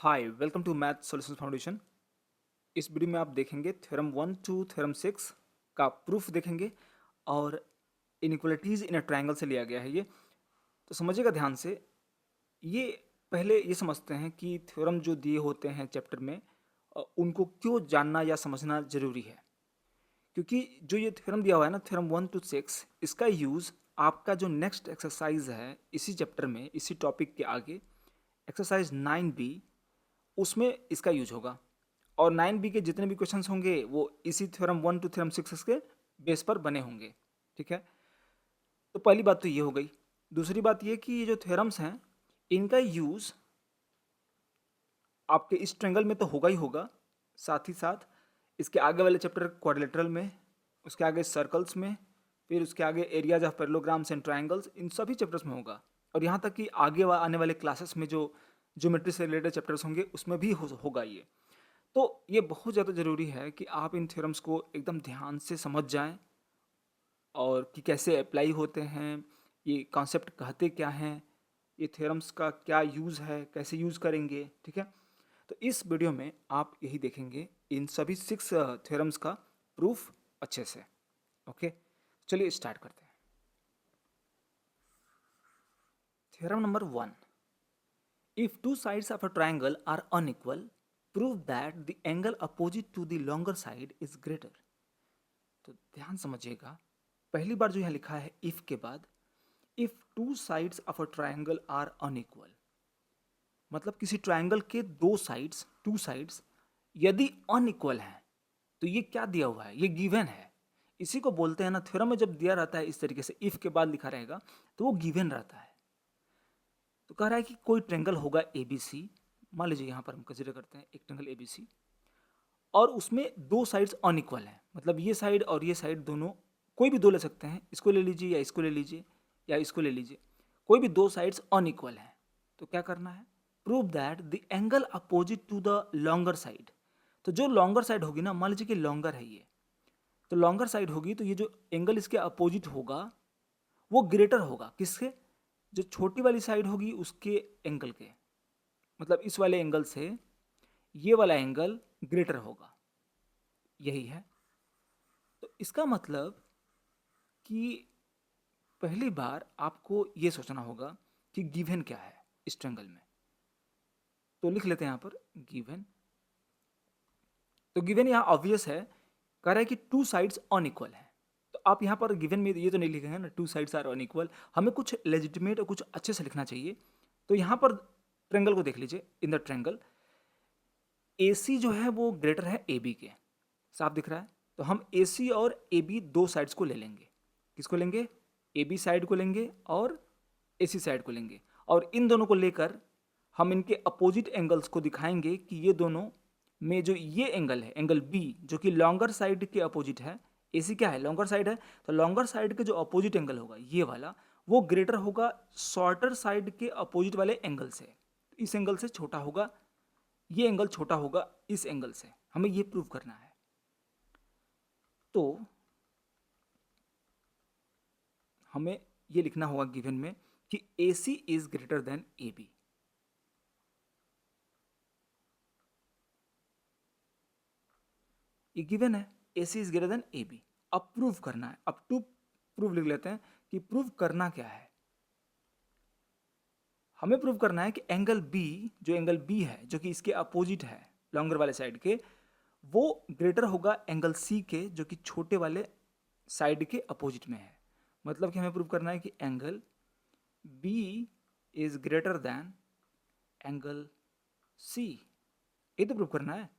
Hi welcome to math solutions foundation. इस video में आप देखेंगे थ्योरम 1 टू थ्योरम 6 का प्रूफ देखेंगे और इनइक्वालिटीज इन अ ट्रायंगल से लिया गया है ये। तो समझिएगा ध्यान से। ये पहले ये समझते हैं कि थ्योरम जो दिए होते हैं चैप्टर में उनको क्यों जानना या समझना जरूरी है। क्योंकि जो ये थ्योरम दिया हुआ है ना, थ्योरम 1 टू 6, इसका यूज़ आपका जो नेक्स्ट एक्सरसाइज है इसी चैप्टर में, इसी टॉपिक के आगे, एक्सरसाइज 9B, उसमें इसका यूज होगा। और 9B के जितने भी क्वेश्चंस होंगे वो इसी थ्योरम 1 टू थ्योरम 6 के बेस पर बने होंगे। ठीक है, तो पहली बात तो ये हो गई। दूसरी बात ये कि ये जो थ्योरम्स हैं इनका यूज़ आपके इस ट्रायंगल में तो होगा ही होगा, साथ ही साथ इसके आगे वाले चैप्टर क्वाड्रिलेटरल में, उसके आगे सर्कल्स में, फिर उसके आगे areas of parallelograms and triangles, इन सभी चैप्टर्स में होगा। और यहाँ तक कि आगे आने वाले क्लासेस में जो ज्योमेट्री से रिलेटेड चैप्टर्स होंगे उसमें भी होगा ये। तो ये बहुत ज़्यादा ज़रूरी है कि आप इन थ्योरम्स को एकदम ध्यान से समझ जाएं और कि कैसे अप्लाई होते हैं, ये कॉन्सेप्ट कहते क्या हैं, ये थ्योरम्स का क्या यूज़ है, कैसे यूज़ करेंगे। ठीक है, तो इस वीडियो में आप यही देखेंगे, इन सभी 6 थ्योरम्स का प्रूफ अच्छे से। ओके, चलिए स्टार्ट करते हैं। Theorem number 1, if two sides of a triangle are unequal, prove that the angle opposite to the longer side is greater. तो ध्यान समझिएगा, पहली बार जो यहाँ लिखा है इफ के बाद, if two sides of a triangle are unequal, मतलब किसी ट्रायंगल के दो साइड्स, टू साइड्स यदि अनइक्वल हैं, तो ये क्या दिया हुआ है, ये गिवन है। इसी को बोलते हैं ना, थ्योरम में जब दिया रहता है इस तरीके से इफ के बाद लिखा रहेगा तो वो गिवन रहता है। तो कह रहा है कि कोई ट्रायंगल होगा ए बी सी, मान लीजिए यहाँ पर हम कंसिडर करते हैं एक ट्रायंगल ए बी सी, और उसमें दो साइड्स अनइक्वल हैं, मतलब ये साइड और ये साइड दोनों, कोई भी दो ले सकते हैं, इसको ले लीजिए या इसको ले लीजिए या इसको ले लीजिए, कोई भी दो साइड्स अनइक्वल हैं। तो क्या करना है, prove that the angle opposite to the longer side. तो जो लॉन्गर साइड होगी ना, मान लीजिए कि लॉन्गर है ये, तो लॉन्गर साइड होगी तो ये जो एंगल इसके अपोजिट होगा वो ग्रेटर होगा किसके, जो छोटी वाली साइड होगी उसके एंगल के, मतलब इस वाले एंगल से ये वाला एंगल ग्रेटर होगा, यही है। तो इसका मतलब कि पहली बार आपको ये सोचना होगा कि गिवन क्या है इस ट्रायंगल में। तो लिख लेते हैं यहाँ पर गिवन। तो गिवन यहाँ ऑब्वियस है, कह रहा है कि टू साइड्स अनइक्वल है। तो आप यहाँ पर गिवन में ये तो नहीं लिखेंगे ना टू साइड्स आर अनइक्वल, हमें कुछ लेजिटिमेट और कुछ अच्छे से लिखना चाहिए। तो यहाँ पर ट्रायंगल को देख लीजिए, in the triangle A C जो है वो ग्रेटर है ए बी के, साफ दिख रहा है। तो हम ए सी और ए बी दो साइड्स को ले लेंगे। किसको लेंगे, ए बी साइड को लेंगे और ए सी साइड को लेंगे, और इन दोनों को लेकर हम इनके अपोजिट एंगल्स को दिखाएंगे कि ये दोनों में जो ये एंगल है, एंगल बी, जो कि लॉन्गर साइड के अपोजिट है, ए सी क्या है, लॉन्गर साइड है, तो लॉन्गर साइड के जो अपोजिट एंगल होगा ये वाला, वो ग्रेटर होगा शॉर्टर साइड के अपोजिट वाले एंगल से। इस एंगल से छोटा होगा, ये एंगल छोटा होगा इस एंगल से, हमें ये प्रूव करना है। तो हमें ये लिखना होगा गिवन में कि A C is greater than A B. ये गिवन है, A C is greater than A B. अब प्रूव करना है, अब टू प्रूव लिख लेते हैं कि प्रूव करना क्या है। हमें प्रूव करना है कि एंगल बी, जो एंगल बी है जो कि इसके अपोजिट है लॉन्गर वाले साइड के, वो ग्रेटर होगा एंगल सी के, जो कि छोटे वाले साइड के अपोजिट में है। मतलब कि हमें प्रूव करना है कि angle B is greater than angle C, ये तो प्रूव करना है।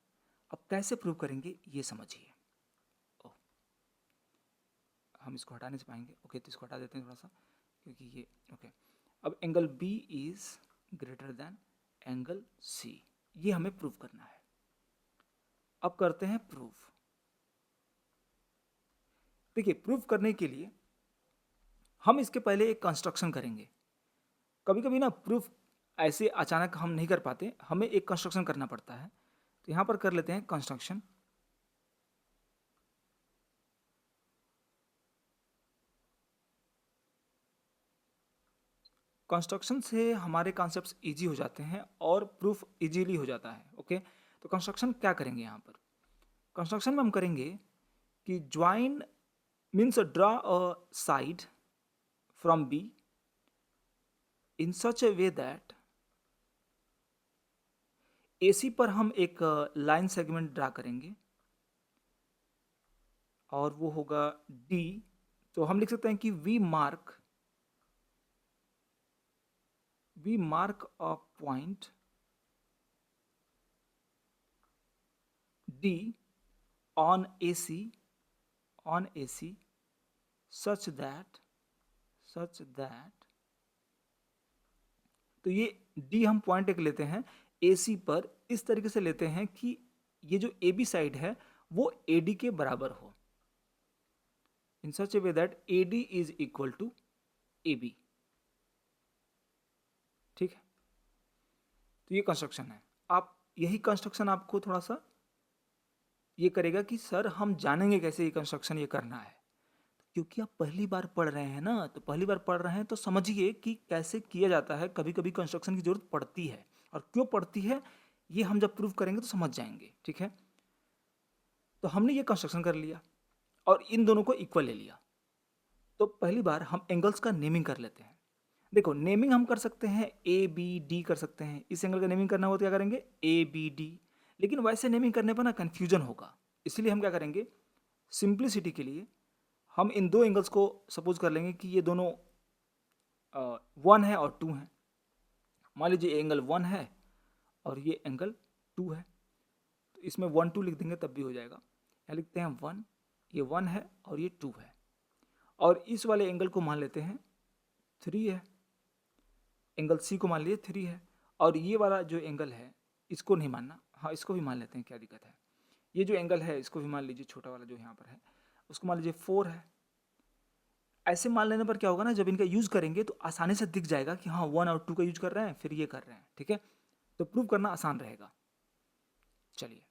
अब कैसे प्रूव करेंगे ये समझिए। ओ, हम इसको हटा नहीं पाएंगे, ओके, तो इसको हटा देते हैं थोड़ा सा, क्योंकि ये ओके। अब angle B is greater than angle C, ये हमें प्रूव करना है। अब करते हैं प्रूफ। देखिए, प्रूफ करने के लिए हम इसके पहले एक कंस्ट्रक्शन करेंगे। कभी कभी ना प्रूफ ऐसे अचानक हम नहीं कर पाते, हमें एक कंस्ट्रक्शन करना पड़ता है। तो यहाँ पर कर लेते हैं कंस्ट्रक्शन। कंस्ट्रक्शन से हमारे कॉन्सेप्ट्स इजी हो जाते हैं और प्रूफ इजीली हो जाता है। ओके, तो कंस्ट्रक्शन क्या करेंगे यहाँ पर? कंस्ट्रक्शन में हम करेंगे कि join means draw a side from be in such a way that AC पर हम एक लाइन सेगमेंट ड्रा करेंगे और वो होगा D। तो हम लिख सकते हैं कि we mark a point D on AC such that तो ये D हम पॉइंट एक लेते हैं AC पर, इस तरीके से लेते हैं कि ये जो AB साइड है वो AD के बराबर हो, in such a way that AD is equal to AB। ठीक है, तो ये कंस्ट्रक्शन है। आप यही कंस्ट्रक्शन आपको थोड़ा सा ये करेगा कि सर हम जानेंगे कैसे ये कंस्ट्रक्शन ये करना है, क्योंकि आप पहली बार पढ़ रहे हैं ना, तो पहली बार पढ़ रहे हैं तो समझिए कि कैसे किया जाता है। कभी कभी कंस्ट्रक्शन की जरूरत पड़ती है, और क्यों पड़ती है ये हम जब प्रूव करेंगे तो समझ जाएंगे। ठीक है, तो हमने ये कंस्ट्रक्शन कर लिया और इन दोनों को इक्वल ले लिया। तो पहली बार हम एंगल्स का नेमिंग कर लेते हैं। देखो, नेमिंग हम कर सकते हैं ABD कर सकते हैं। इस एंगल का नेमिंग करना हो तो क्या करेंगे ABD, लेकिन वैसे नेमिंग करने पर ना कन्फ्यूजन होगा, इसलिए हम क्या करेंगे, सिंप्लिसिटी के लिए हम इन दो एंगल्स को सपोज कर लेंगे कि ये दोनों 1 है और 2 है। मान लीजिए एंगल 1 है और ये एंगल 2 है, तो इसमें 1 2 लिख देंगे तब भी हो जाएगा। यहाँ लिखते हैं 1, ये 1 है और ये 2 है, और इस वाले एंगल को मान लेते हैं 3 है, एंगल C को मान लिए 3 है, और ये वाला जो एंगल है इसको नहीं मानना, हाँ इसको भी मान लेते हैं, क्या दिक्कत है। ये जो एंगल है इसको भी मान लीजिए, छोटा वाला जो यहाँ पर है उसको मान लीजिए 4 है। ऐसे मान लेने पर क्या होगा ना, जब इनका यूज करेंगे तो आसानी से दिख जाएगा कि हाँ 1 और 2 का यूज कर रहे हैं, फिर ये कर रहे हैं। ठीक है, तो प्रूव करना आसान रहेगा। चलिए,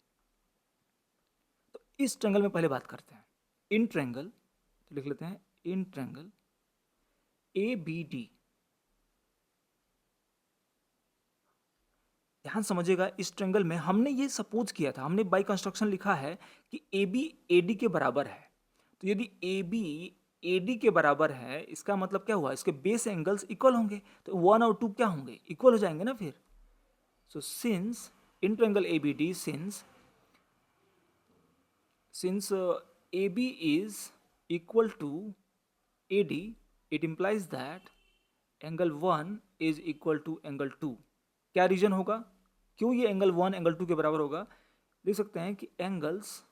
तो इस ट्रायंगल में पहले बात करते हैं। इन ट्रायंगल, तो लिख लेते हैं इन ट्रायंगल ABD, ध्यान समझिएगा, इस ट्रायंगल में हमने ये सपोज किया था, हमने बाय कंस्ट्रक्शन लिखा है कि AB AD के बराबर है। तो यदि AB AD के बराबर है, इसका मतलब क्या हुआ, इसके बेस एंगल्स इक्वल होंगे, तो 1 और 2 क्या होंगे, इक्वल हो जाएंगे ना फिर। So since in triangle ABD, since AB is equal to AD, it implies that angle 1 is equal to angle 2। क्या रीजन होगा, क्यों ये एंगल 1 एंगल 2 के बराबर होगा? लिख सकते हैं कि angles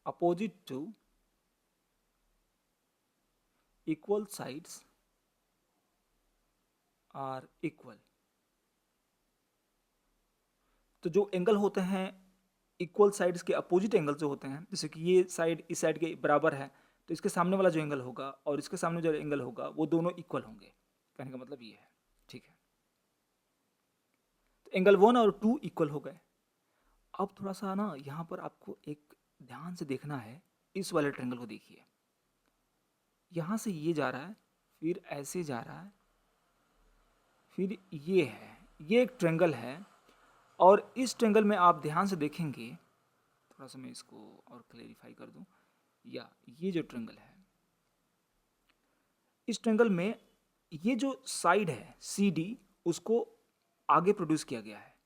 opposite to equal sides are equal. तो जो एंगल होते हैं इक्वल साइड्स के अपोजिट एंगल जो होते हैं, जैसे कि ये साइड इस साइड के बराबर है, तो इसके सामने वाला जो एंगल होगा और इसके सामने जो एंगल होगा वो दोनों इक्वल होंगे। कहने का मतलब ये है। ठीक है, तो एंगल 1 और 2 इक्वल हो गए। अब थोड़ा सा ना यहाँ पर आपको एक ध्यान से देखना है, इस वाले ट्रायंगल को देखिए, यहाँ से ये जा रहा है, फिर ऐसे जा रहा है, फिर ये है, ये एक ट्रायंगल है। और इस ट्रायंगल में आप ध्यान से देखेंगे, थोड़ा सा मैं इसको और क्लेरिफाई कर दूं, या ये जो ट्रायंगल है, इस ट्रायंगल में ये जो साइड है CD उसको आगे प्रोड्यूस किया गया है।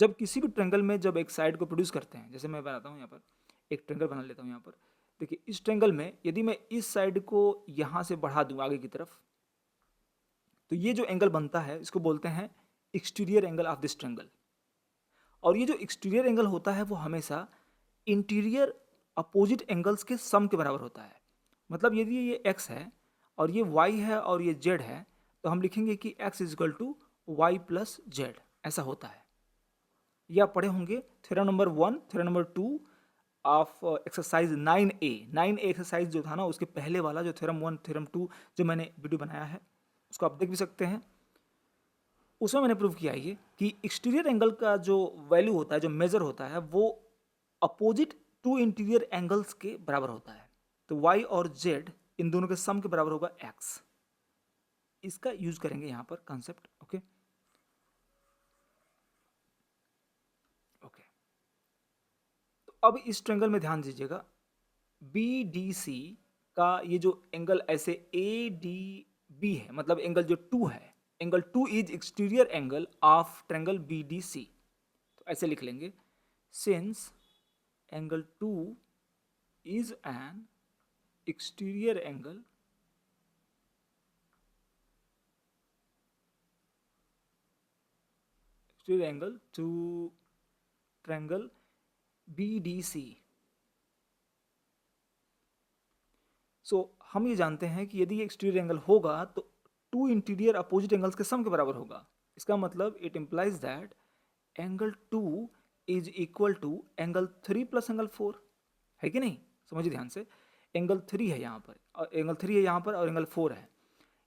जब किसी भी ट्रायंगल में जब एक साइड को प्रोड्यूस करते हैं, जैसे मैं बनाता हूँ यहाँ पर एक ट्रायंगल बना लेता हूँ यहाँ पर, देखिए इस ट्रायंगल में यदि मैं इस साइड को यहाँ से बढ़ा दूँ आगे की तरफ, तो ये जो एंगल बनता है इसको बोलते हैं exterior angle of this triangle. और ये जो एक्सटीरियर एंगल होता है वो हमेशा इंटीरियर अपोजिट एंगल्स के सम के बराबर होता है। मतलब यदि ये x है और ये y है और ये z है, तो हम लिखेंगे कि x is equal to Y plus Z, ऐसा होता है। ये आप पढ़े होंगे theorem number 1, theorem number 2 of exercise 9A। 9A exercise जो था ना, उसके पहले वाला जो थ्योरम 1 थ्योरम 2 जो मैंने वीडियो बनाया है, उसको आप देख भी सकते हैं। उसमें मैंने प्रूव किया ये कि एक्सटीरियर एंगल का जो वैल्यू होता है, जो मेजर होता है, वो अपोजिट टू इंटीरियर एंगल्स के बराबर होता है। तो y और z इन दोनों के सम के बराबर होगा x। इसका यूज करेंगे यहाँ पर कंसेप्ट। ओके ओके, तो अब इस ट्रायंगल में ध्यान दीजिएगा, बी डी सी का ये जो एंगल ऐसे ए डी बी है, मतलब एंगल जो 2 है, angle 2 is exterior angle of triangle B D C. तो ऐसे लिख लेंगे, since angle 2 is an exterior angle to triangle BDC। So हम ये जानते हैं कि यदि ये एक्सटीरियर एंगल होगा तो टू इंटीरियर अपोजिट एंगल्स के सम के बराबर होगा। इसका मतलब it implies that angle 2 is equal to angle 3 plus angle 4, है कि नहीं? समझिए ध्यान से, एंगल 3 है यहाँ पर और एंगल 3 है यहाँ पर और एंगल 4 है।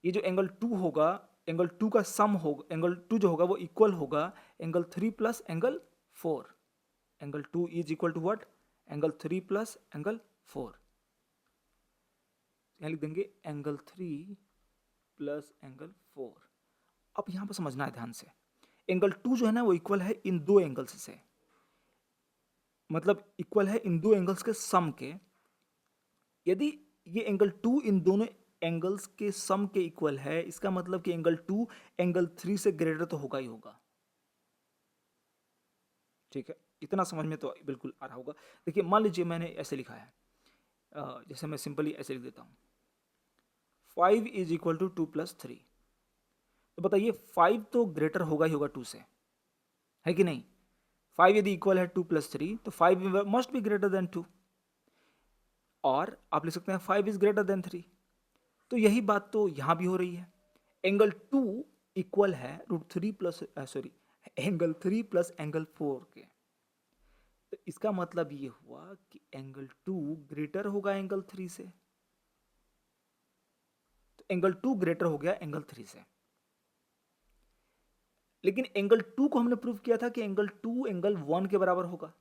ये जो एंगल 2 होगा, एंगल 2 का सम होगा, एंगल 2 जो होगा वो इक्वल होगा angle 3 plus angle 4। Angle 2 is equal to what? Angle 3 plus angle 4। यहाँ लिख देंगे एंगल 3 प्लस एंगल 4। अब यहाँ पर समझना है ध्यान से, एंगल 2 जो है ना वो इक्वल है इन दो एंगल्स से, मतलब इक्वल है इन दो एंगल्स के सम के। यदि ये एंगल 2 इन दोनों एंगल्स के सम के इक्वल है, इसका मतलब कि एंगल 2 एंगल 3 से ग्रेटर तो होगा ही होगा। ठीक है, इतना समझ में तो बिल्कुल आ रहा होगा। देखिए मान लीजिए मैंने ऐसे लिखा है, जैसे मैं सिंपली ऐसे लिख देता हूँ, 5 इज इक्वल टू 2 प्लस 3। तो बताइए 5 तो ग्रेटर होगा ही होगा 2 से, है कि नहीं? 5 यदि इक्वल है 2 प्लस 3 तो 5 मस्ट बी ग्रेटर देन 2, और आप लिख सकते हैं 5 इज ग्रेटर देन 3। तो यही बात तो यहाँ भी हो रही है। एंगल 2 इक्वल है √3 plus sorry angle 3 plus angle 4 के। तो इसका मतलब ये हुआ कि एंगल 2 ग्रेटर होगा एंगल 3 से। तो एंगल 2 ग्रेटर हो गया एंगल 3 से। लेकिन एंगल 2 को हमने प्रूव किया था कि एंगल 2 एंगल 1 के बराबर होगा,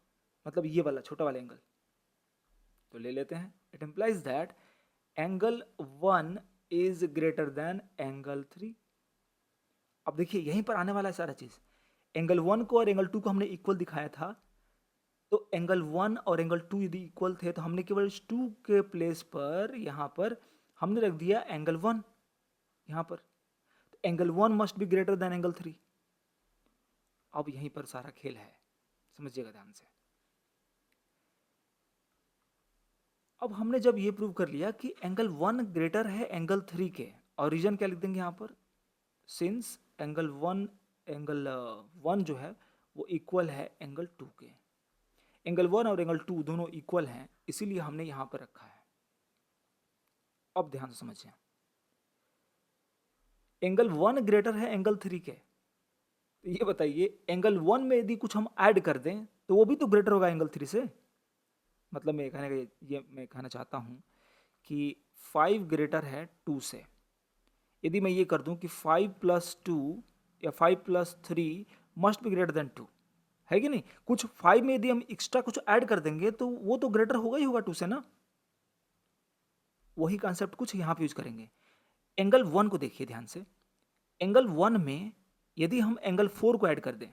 मतलब ये वाला छोटा वाला एंगल। तो ले लेते हैं, it implies that angle 1 is greater than angle 3। अब देखिए यहीं पर आने वाला है सारा चीज। एंगल 1 को और एंगल 2 को हमने इक्वल दिखाया था, तो एंगल 1 और एंगल 2 यदि इक्वल थे तो हमने केवल 2 के प्लेस पर यहाँ पर हमने रख दिया एंगल 1 यहाँ पर। तो angle 1 must be greater than angle 3। अब यहीं पर सारा खेल है, समझिएगा ध्यान से। अब हमने जब ये प्रूव कर लिया कि एंगल 1 ग्रेटर है एंगल 3 के, और रीजन क्या लिख देंगे यहाँ पर, सिंस एंगल 1 जो है वो इक्वल है एंगल 2 के। एंगल 1 और एंगल 2 दोनों इक्वल हैं, इसीलिए हमने यहाँ पर रखा है। अब ध्यान से समझिए, एंगल 1 ग्रेटर है एंगल 3 के, तो ये बताइए एंगल 1 में यदि कुछ हम ऐड कर दें तो वो भी तो ग्रेटर होगा एंगल 3 से। मतलब मैं कहना चाहता हूँ कि 5 ग्रेटर है 2 से। यदि मैं ये कर दूं कि 5 प्लस 2 या 5 plus 3 must be greater then 2, है कि नहीं? कुछ 5 में यदि हम एक्स्ट्रा कुछ ऐड कर देंगे तो वो तो ग्रेटर होगा ही होगा 2 से ना। वही कॉन्सेप्ट कुछ यहाँ पे यूज करेंगे। एंगल 1 को देखिए ध्यान से, एंगल 1 में यदि हम एंगल 4 को ऐड कर दें,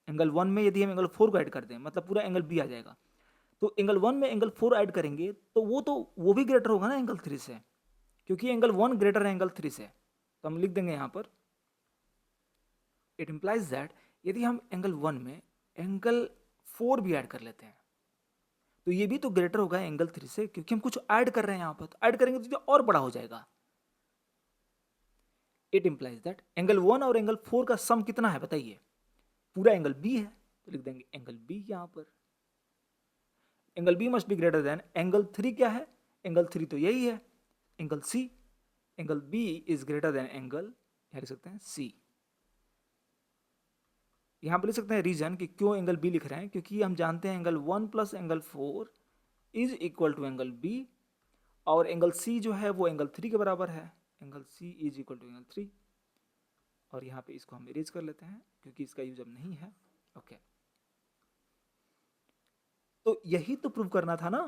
एंगल 1 में यदि हम एंगल 4 को ऐड कर दें, मतलब पूरा एंगल बी आ जाएगा। तो एंगल 1 में एंगल 4 ऐड करेंगे तो वो भी ग्रेटर होगा ना एंगल 3 से, क्योंकि एंगल 1 ग्रेटर है एंगल 3 से। तो हम लिख देंगे यहाँ पर, इट इम्प्लाइज दैट यदि हम एंगल 1 में एंगल 4 भी ऐड कर लेते हैं तो ये भी तो ग्रेटर होगा एंगल 3 से, क्योंकि हम कुछ ऐड कर रहे हैं यहाँ पर। तो ऐड करेंगे तो ये और बड़ा हो जाएगा। इट इम्प्लाइज दैट एंगल 1 और एंगल 4 का सम कितना है बताइए? पूरा एंगल बी है, तो लिख देंगे एंगल बी यहाँ पर। Angle B must be greater than angle 3। क्या है? एंगल 3 तो यही है, angle C. Angle B is greater than angle, यहाँ लिख सकते हैं सी। यहाँ पर लिख सकते हैं रीजन कि क्यों एंगल बी लिख रहे हैं, क्योंकि हम जानते हैं angle 1 plus angle 4 is equal to angle B, और एंगल सी जो है वो एंगल 3 के बराबर है। Angle C is equal to angle 3, और यहाँ पे इसको हम इरेज कर लेते हैं क्योंकि इसका यूज अब नहीं है। ओके, तो यही तो प्रूव करना था ना।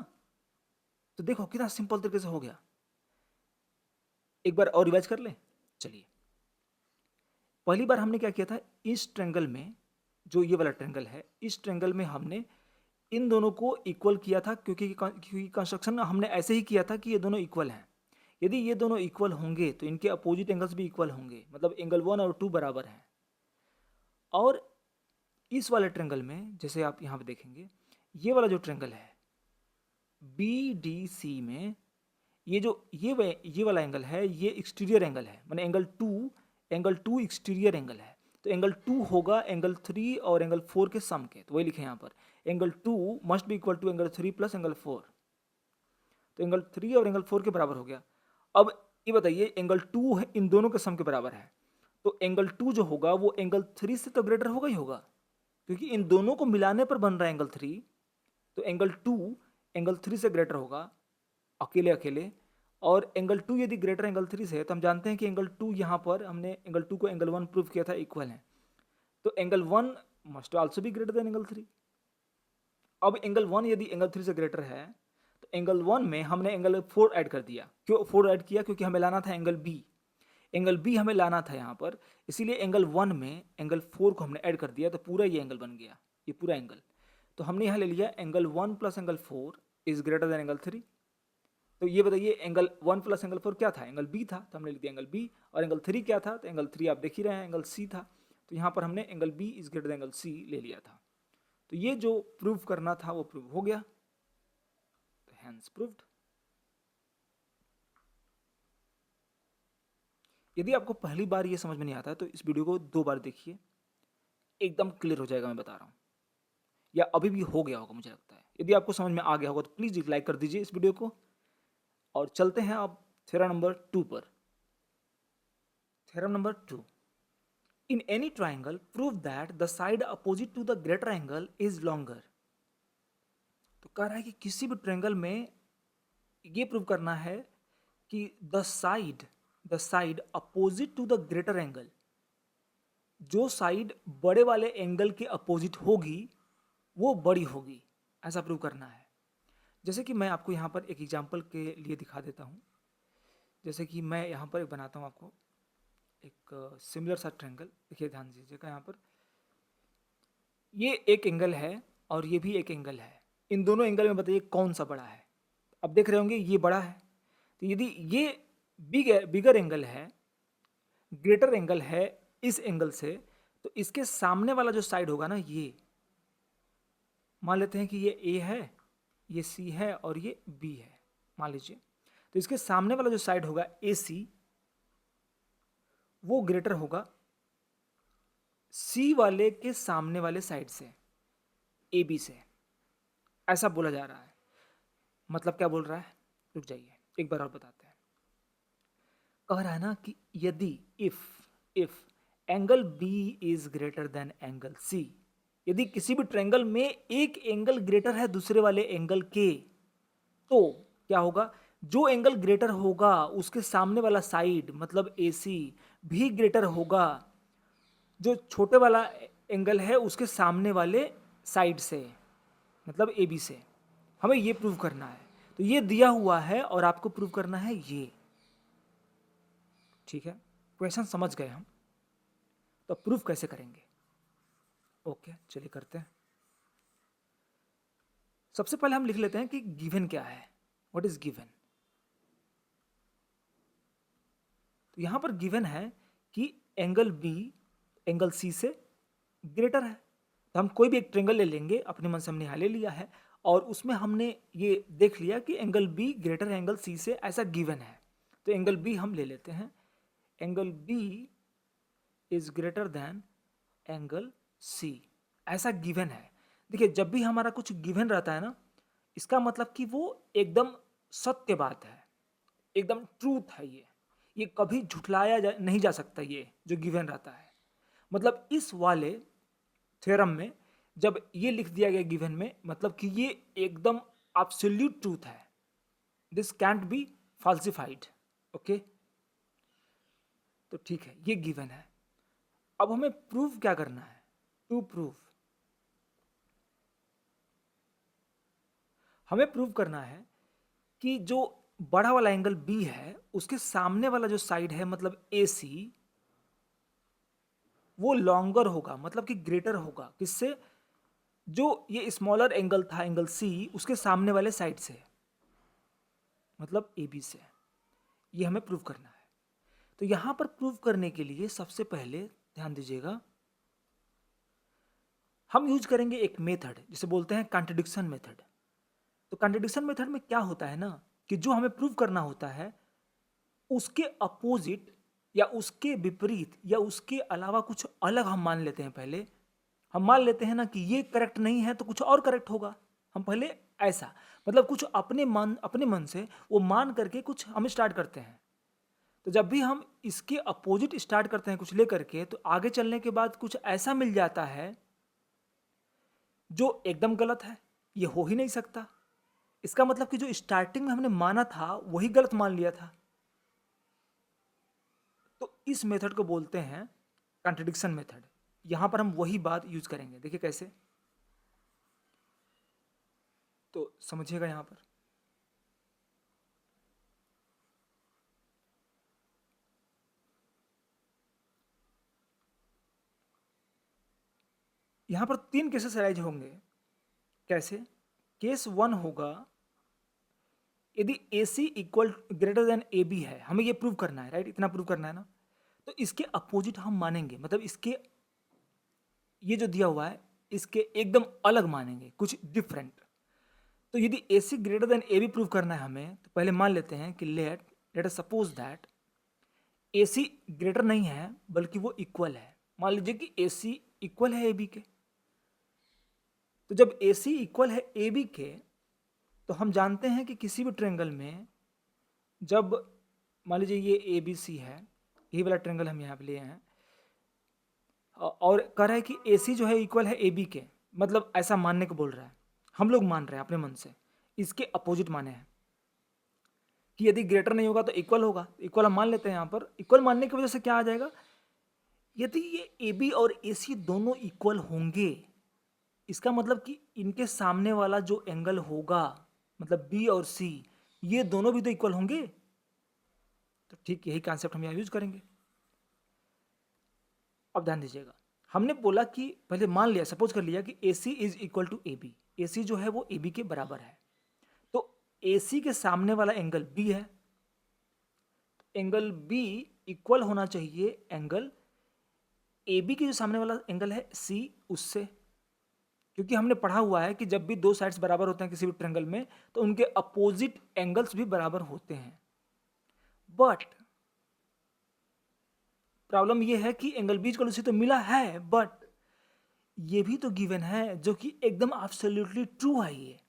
तो देखो कितना सिंपल तरीके से हो गया। एक बार और रिवाइज कर लें। चलिए, पहली बार हमने क्या किया था, इस ट्रायंगल में, जो ये वाला ट्रायंगल है, इस ट्रायंगल में हमने इन दोनों को इक्वल किया था, क्योंकि कंस्ट्रक्शन हमने ऐसे ही किया था कि ये दोनों इक्वल हैं। यदि ये दोनों इक्वल होंगे तो इनके अपोजिट एंगल्स भी इक्वल होंगे, मतलब एंगल 1 और 2 बराबर हैं। और इस वाले ट्रायंगल में जैसे आप यहाँ पे देखेंगे, ये वाला जो ट्रायंगल है बी डी सी में, ये वाला एंगल है, ये एक्सटीरियर एंगल है, माने एंगल टू एक्सटीरियर एंगल है। तो एंगल 2 होगा एंगल 3 और एंगल 4 के सम के, तो वही लिखे यहाँ पर, angle 2 must be equal to angle 3 plus angle 4। तो एंगल 3 और एंगल 4 के बराबर हो गया। अब ये बताइए, एंगल 2 है, इन दोनों के सम के बराबर है, तो एंगल 2 जो होगा वो एंगल 3 से तो ग्रेटर होगा ही होगा, क्योंकि इन दोनों को मिलाने पर बन रहा है एंगल 3। तो एंगल 2 एंगल 3 से ग्रेटर होगा अकेले अकेले। और एंगल 2 यदि ग्रेटर एंगल 3 से है, तो हम जानते हैं कि एंगल 2 यहाँ पर हमने एंगल 2 को एंगल 1 प्रूव किया था इक्वल है, तो angle 1 must also be greater than angle 3। अब एंगल 1 यदि एंगल 3 से ग्रेटर है, तो एंगल 1 में हमने एंगल 4 ऐड कर दिया। क्यों 4 ऐड किया? क्योंकि हमें लाना था एंगल बी हमें लाना था यहाँ पर, इसीलिए एंगल 1 में एंगल 4 को हमने ऐड कर दिया, तो पूरा ये एंगल बन गया, ये पूरा एंगल। तो हमने यहाँ ले लिया angle 1 plus angle 4 is greater than angle 3। तो ये बताइए, एंगल 1 प्लस एंगल 4 क्या था? एंगल बी था, तो हमने लिख दिया एंगल बी। और एंगल 3 क्या था? तो एंगल 3 आप देख ही रहे हैं, एंगल सी था। तो यहाँ पर हमने angle B is greater than angle C ले लिया था। तो ये जो प्रूव करना था वो प्रूव हो गया, तो हैंस प्रूव्ड। यदि आपको पहली बार ये समझ में नहीं आता है तो इस वीडियो को 2 बार देखिए, एकदम क्लियर हो जाएगा, मैं बता रहा हूँ। या अभी भी हो गया होगा मुझे लगता है। यदि आपको समझ में आ गया होगा तो प्लीज़ लाइक कर दीजिए इस वीडियो को। और चलते हैं अब थ्योरम नंबर 2 पर। Theorem number 2, in any triangle prove that the side opposite to the greater angle is longer. तो कह रहा है कि किसी भी ट्रायंगल में ये प्रूव करना है कि the side opposite to the greater angle, जो साइड बड़े वाले एंगल के अपोजिट होगी वो बड़ी होगी, ऐसा प्रूव करना है। जैसे कि मैं आपको यहाँ पर एक एग्जांपल के लिए दिखा देता हूँ। जैसे कि मैं यहाँ पर एक बनाता हूँ आपको एक सिमिलर सा ट्रायंगल। देखिए ध्यान दीजिएगा, यहाँ पर ये एक एंगल है और ये भी एक एंगल है। इन दोनों एंगल में बताइए कौन सा बड़ा है? अब देख रहे होंगे ये बड़ा है। तो यदि ये बिगर एंगल है, ग्रेटर एंगल है इस एंगल से, तो इसके सामने वाला जो साइड होगा ना, ये मान लेते हैं कि ये ए है, ये सी है और ये बी है, मान लीजिए। तो इसके सामने वाला जो साइड होगा ए सी, वो ग्रेटर होगा सी वाले के सामने वाले साइड से, ए बी से, ऐसा बोला जा रहा है। मतलब क्या बोल रहा है? रुक जाइए एक बार और बताते हैं। कह रहा है ना कि यदि if angle B is greater than angle C, यदि किसी भी ट्रायंगल में एक एंगल ग्रेटर है दूसरे वाले एंगल के, तो क्या होगा? जो एंगल ग्रेटर होगा उसके सामने वाला साइड मतलब ए सी भी ग्रेटर होगा जो छोटे वाला एंगल है उसके सामने वाले साइड से, मतलब ए बी से। हमें ये प्रूव करना है। तो ये दिया हुआ है और आपको प्रूव करना है ये। ठीक है, क्वेश्चन समझ गए हम, तो प्रूफ कैसे करेंगे? ओके चलिए करते हैं। सबसे पहले हम लिख लेते हैं कि गिवन क्या है, व्हाट इज गिवन। तो यहां पर गिवन है कि एंगल बी एंगल सी से ग्रेटर है। तो हम कोई भी एक ट्रायंगल ले लेंगे, अपने मन से हमने यहाँ ले लिया है, और उसमें हमने ये देख लिया कि angle B greater angle C से, ऐसा गिवन है। तो एंगल बी हम ले लेते हैं, angle B is greater than angle C, ऐसा गिवन है। देखिए जब भी हमारा कुछ गिवन रहता है ना, इसका मतलब कि वो एकदम सत्य बात है, एकदम ट्रूथ है। ये कभी नहीं जा सकता, ये जो गिवन रहता है। मतलब इस वाले थ्योरम में जब ये लिख दिया गया गिवन में, मतलब कि ये एकदम एब्सोल्यूट ट्रूथ है, this cantt B falsified. Okay, तो ठीक है, ये गिवन है। अब हमें प्रूफ क्या करना है? टू प्रूफ, हमें प्रूव करना है कि जो बड़ा वाला एंगल बी है, उसके सामने वाला जो साइड है मतलब ए सी, वो लॉन्गर होगा, मतलब कि ग्रेटर होगा किससे, जो ये स्मॉलर एंगल था एंगल सी, उसके सामने वाले साइड से, मतलब ए बी से। ये हमें प्रूव करना है। तो यहां पर प्रूव करने के लिए सबसे पहले ध्यान दीजिएगा, हम यूज करेंगे एक मेथड जिसे बोलते हैं कॉन्ट्रडिक्शन मेथड। तो कॉन्ट्रडिक्शन मेथड में क्या होता है ना, कि जो हमें प्रूव करना होता है उसके अपोजिट या उसके विपरीत या उसके अलावा कुछ अलग हम मान लेते हैं। पहले हम मान लेते हैं ना कि ये करेक्ट नहीं है तो कुछ और करेक्ट होगा। हम पहले ऐसा, मतलब कुछ अपने मन से वो मान करके कुछ हम स्टार्ट करते हैं। तो जब भी हम इसके अपोजिट स्टार्ट करते हैं कुछ लेकर के, तो आगे चलने के बाद कुछ ऐसा मिल जाता है जो एकदम गलत है, ये हो ही नहीं सकता। इसका मतलब कि जो स्टार्टिंग में हमने माना था वही गलत मान लिया था। तो इस मेथड को बोलते हैं कॉन्ट्रडिक्शन मेथड। यहां पर हम वही बात यूज करेंगे। देखिए कैसे, तो समझिएगा यहां पर। यहां पर 3 केसेस अराइज होंगे। कैसे? केस 1 होगा यदि A C equal greater than A B है, हमें ये प्रूव करना है, राइट? इतना प्रूव करना है ना, तो इसके अपोजिट हम मानेंगे, मतलब इसके ये जो दिया हुआ है इसके एकदम अलग मानेंगे, कुछ डिफरेंट। तो यदि A C greater than A B prove करना है हमें, तो पहले मान लेते हैं कि let us suppose that A C greater नहीं है बल्कि वो इक्वल है। मान लीजिए कि ए सी इक्वल है ए बी के। तो जब ए सी इक्वल है ए बी के, तो हम जानते हैं कि किसी भी ट्रेंगल में जब मान लीजिए ये ए बी सी है, यही वाला ट्रेंगल हम यहाँ पे लिए हैं, और कह रहा है कि ए सी जो है इक्वल है ए बी के, मतलब ऐसा मानने को बोल रहा है। हम लोग मान रहे हैं अपने मन से, इसके अपोजिट माने हैं कि यदि ग्रेटर नहीं होगा तो इक्वल होगा। इक्वल हम मान लेते हैं। यहाँ पर इक्वल मानने की वजह से क्या आ जाएगा, यदि ये ए बी और ए सी दोनों इक्वल होंगे, इसका मतलब कि इनके सामने वाला जो एंगल होगा, मतलब बी और सी, ये दोनों भी तो इक्वल होंगे। तो ठीक यही कॉन्सेप्ट हम यहाँ यूज करेंगे। अब ध्यान दीजिएगा, हमने बोला कि पहले मान लिया, सपोज कर लिया कि A C is equal to A B. A C जो है वो ए बी के बराबर है। तो ए सी के सामने वाला एंगल बी है, एंगल बी इक्वल होना चाहिए एंगल ए बी के जो सामने वाला एंगल है सी उससे। क्योंकि हमने पढ़ा हुआ है कि जब भी दो साइड्स बराबर होते हैं किसी भी ट्रायंगल में, तो उनके अपोजिट एंगल्स भी बराबर होते हैं। बट प्रॉब्लम यह है कि एंगल बीच का तो मिला है, बट ये भी तो गिवन है जो कि एकदम एब्सोल्युटली ट्रू है। ये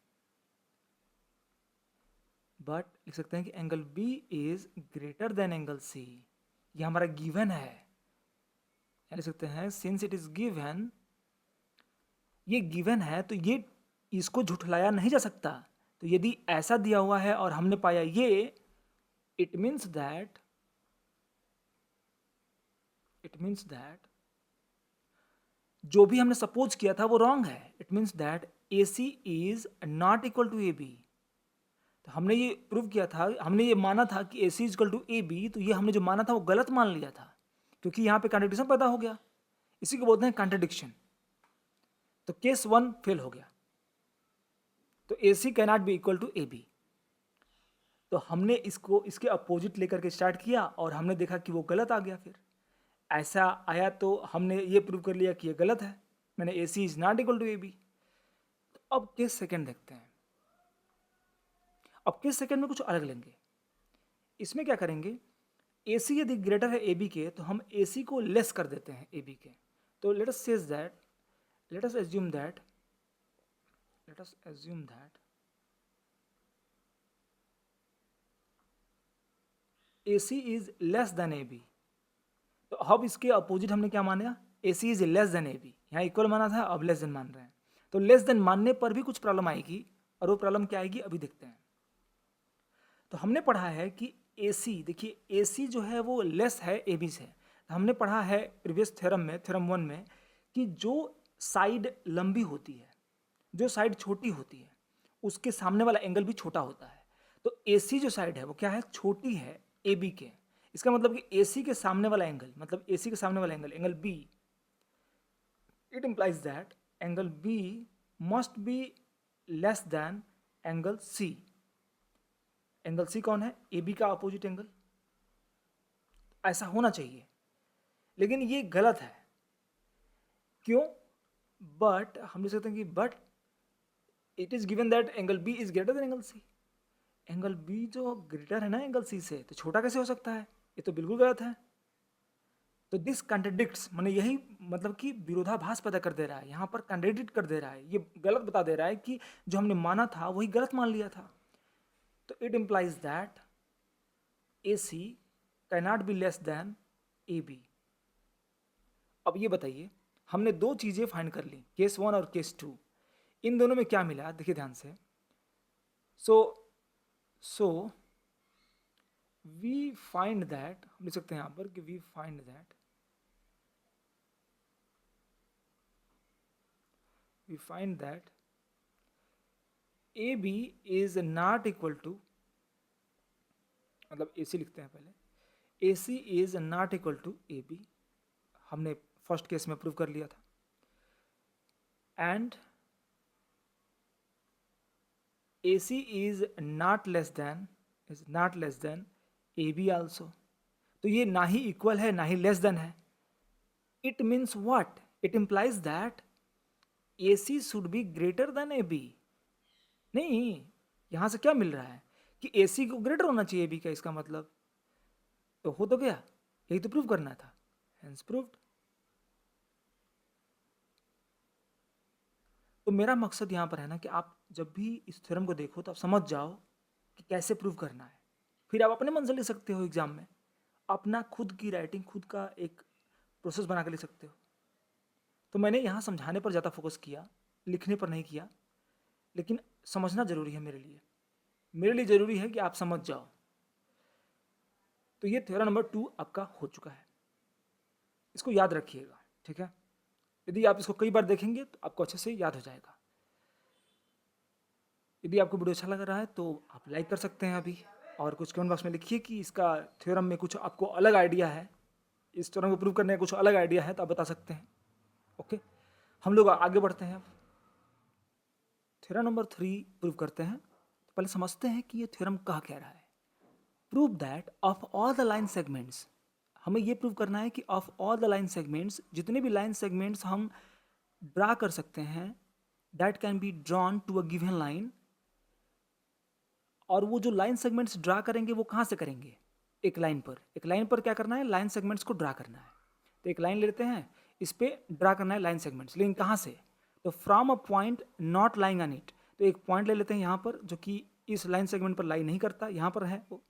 बट लिख सकते हैं कि angle B is greater than angle C, ये हमारा गिवन है। लिख सकते हैं सिंस इट इज गिवन, ये गिवन है तो ये इसको झुठलाया नहीं जा सकता। तो यदि ऐसा दिया हुआ है और हमने पाया ये, इट मीन्स दैट जो भी हमने सपोज किया था वो रॉन्ग है। It means that A C is not equal to A B. तो हमने ये प्रूव किया था, हमने ये माना था कि A C is equal to A B, तो ये हमने जो माना था वो गलत मान लिया था, क्योंकि यहाँ पे कॉन्ट्रडिक्शन पैदा हो गया। इसी को बोलते हैं कॉन्ट्रडिक्शन। तो केस 1 फेल हो गया। तो A C cannot be equal to A B. तो हमने इसको इसके अपोजिट लेकर के स्टार्ट किया और हमने देखा कि वो गलत आ गया। फिर ऐसा आया तो हमने ये प्रूव कर लिया कि ये गलत है, मैंने A C is not equal to A B. तो अब केस सेकेंड देखते हैं। अब केस सेकेंड में कुछ अलग लेंगे। इसमें क्या करेंगे, ए सी यदि ग्रेटर है ए बी के, तो हम ए सी को लेस कर देते हैं ए बी के। तो let us assume that A C is less than A B. तो अब इसके अपोजिट हमने क्या माना, A C is less than A B. यहाँ इक्वल माना था, अब लेस देन मान रहे हैं। तो लेस देन मानने पर भी कुछ प्रॉब्लम आएगी, और वो प्रॉब्लम क्या आएगी अभी देखते हैं। तो हमने पढ़ा है कि ए सी, देखिए ए सी जो है वो लेस है ए बी से। तो हमने पढ़ा है प्रीवियस थ्योरम में, थ्योरम 1 में, कि जो साइड लंबी होती है, जो साइड छोटी होती है, उसके सामने वाला एंगल भी छोटा होता है। तो AC जो साइड है वो क्या है, छोटी है AB के। इसका मतलब कि AC के सामने वाला एंगल, मतलब AC के सामने वाला angle, angle B, it implies that angle B must be less than angle C। Angle C कौन है, AB का अपोजिट एंगल। ऐसा होना चाहिए, लेकिन ये गलत है। क्यों? बट हम लिख सकते हैं कि but it is given that angle B is greater than angle C. Angle B जो ग्रेटर है ना एंगल सी से, तो छोटा कैसे हो सकता है? ये तो बिल्कुल गलत है। तो दिस कंट्रडिक्ट्स, मैंने यही मतलब कि विरोधाभास पैदा कर दे रहा है, यहाँ पर कंट्रडिक्ट कर दे रहा है, ये गलत बता दे रहा है कि जो हमने माना था वही गलत मान लिया था। तो it implies that A C cannot be less than A B. अब ये बताइए, हमने दो चीजें फाइंड कर ली, केस 1 और केस 2। इन दोनों में क्या मिला, देखिए ध्यान से। सो वी फाइंड दैट, हम लिख सकते हैं यहां पर कि we find that A B is not equal to, मतलब ए सी लिखते हैं पहले, A C is not equal to A B. हमने फर्स्ट केस में प्रूव कर लिया था। And A C is not less than A B also. तो ये ना ही इक्वल है ना ही लेस देन है। It means what? It implies that A C should be greater than A B. नहीं, यहां से क्या मिल रहा है कि ए सी को ग्रेटर होना चाहिए ए बी का, इसका मतलब तो हो तो गया, यही तो प्रूव करना था। Hence proved. तो मेरा मकसद यहाँ पर है ना कि आप जब भी इस थ्योरम को देखो तो आप समझ जाओ कि कैसे प्रूव करना है। फिर आप अपने मन से लिख सकते हो एग्जाम में, अपना खुद की राइटिंग, खुद का एक प्रोसेस बना के लिख सकते हो। तो मैंने यहाँ समझाने पर ज़्यादा फोकस किया, लिखने पर नहीं किया। लेकिन समझना जरूरी है, मेरे लिए जरूरी है कि आप समझ जाओ। तो ये थ्योरम नंबर 2 आपका हो चुका है, इसको याद रखिएगा, ठीक है। यदि आप इसको कई बार देखेंगे तो आपको अच्छे से याद हो जाएगा। यदि आपको वीडियो अच्छा लग रहा है तो आप लाइक कर सकते हैं अभी, और कुछ कमेंट बॉक्स में लिखिए कि इसका थ्योरम में कुछ आपको अलग आइडिया है, इस थ्योरम को प्रूव करने का कुछ अलग आइडिया है तो आप बता सकते हैं। ओके, हम लोग आगे बढ़ते हैं। अब थ्योरम नंबर 3 प्रूव करते हैं। तो पहले समझते हैं कि ये थ्योरम कह क्या रहा है। Prove that of all the line segments, हमें ये प्रूव करना है कि of all the line segments, जितने भी लाइन सेगमेंट्स हम ड्रा कर सकते हैं, that can be drawn to a given line. और वो जो लाइन सेगमेंट्स ड्रा करेंगे वो कहाँ से करेंगे? एक लाइन पर क्या करना है? लाइन सेगमेंट्स को ड्रा करना है। तो एक लाइन लेते हैं, इस पे ड्रा करना है लाइन सेगमेंट्स, लेकिन कहाँ से? तो from a point not lying on it. तो एक पॉइंट ले लेते हैं यहाँ पर जो कि इस लाइन सेगमेंट पर लाई नहीं करता, यहाँ पर है वो।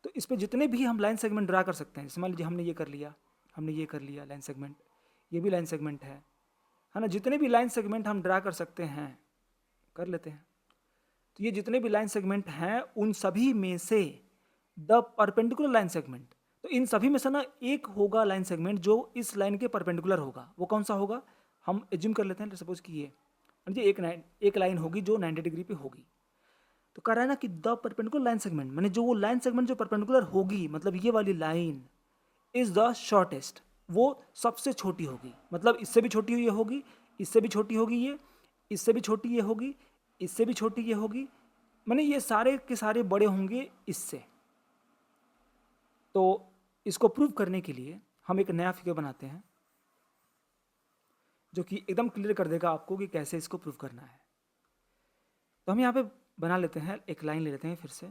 तो इस पे जितने भी हम लाइन सेगमेंट ड्रा कर सकते हैं, जैसे मान लीजिए हमने ये कर लिया लाइन सेगमेंट, ये भी लाइन सेगमेंट है ना। जितने भी लाइन सेगमेंट हम ड्रा कर सकते हैं कर लेते हैं। तो ये जितने भी लाइन सेगमेंट हैं उन सभी में से द परपेंडिकुलर लाइन सेगमेंट, तो इन सभी में से ना एक होगा लाइन सेगमेंट जो इस लाइन के परपेंडिकुलर होगा। वो कौन सा होगा? हम एज्यूम कर लेते हैं, सपोज कि ये एक लाइन होगी जो 90 डिग्री पे होगी। तो कह रहा है ना कि द परपेंडिकुलर लाइन सेगमेंट, मैंने जो वो लाइन सेगमेंट जो परपेंडिकुलर होगी, मतलब ये वाली लाइन इज द शॉर्टेस्ट, वो सबसे छोटी होगी। मतलब इससे भी छोटी ये होगी, इससे भी छोटी होगी ये, इससे भी छोटी ये होगी, इससे भी छोटी ये होगी, मैंने ये सारे के सारे बड़े होंगे इससे। तो इसको प्रूव करने के लिए हम एक नया फिगर बनाते हैं जो कि एकदम क्लियर कर देगा आपको कि कैसे इसको प्रूव करना है। तो हम यहाँ पे बना लेते हैं, एक लाइन ले लेते हैं, फिर से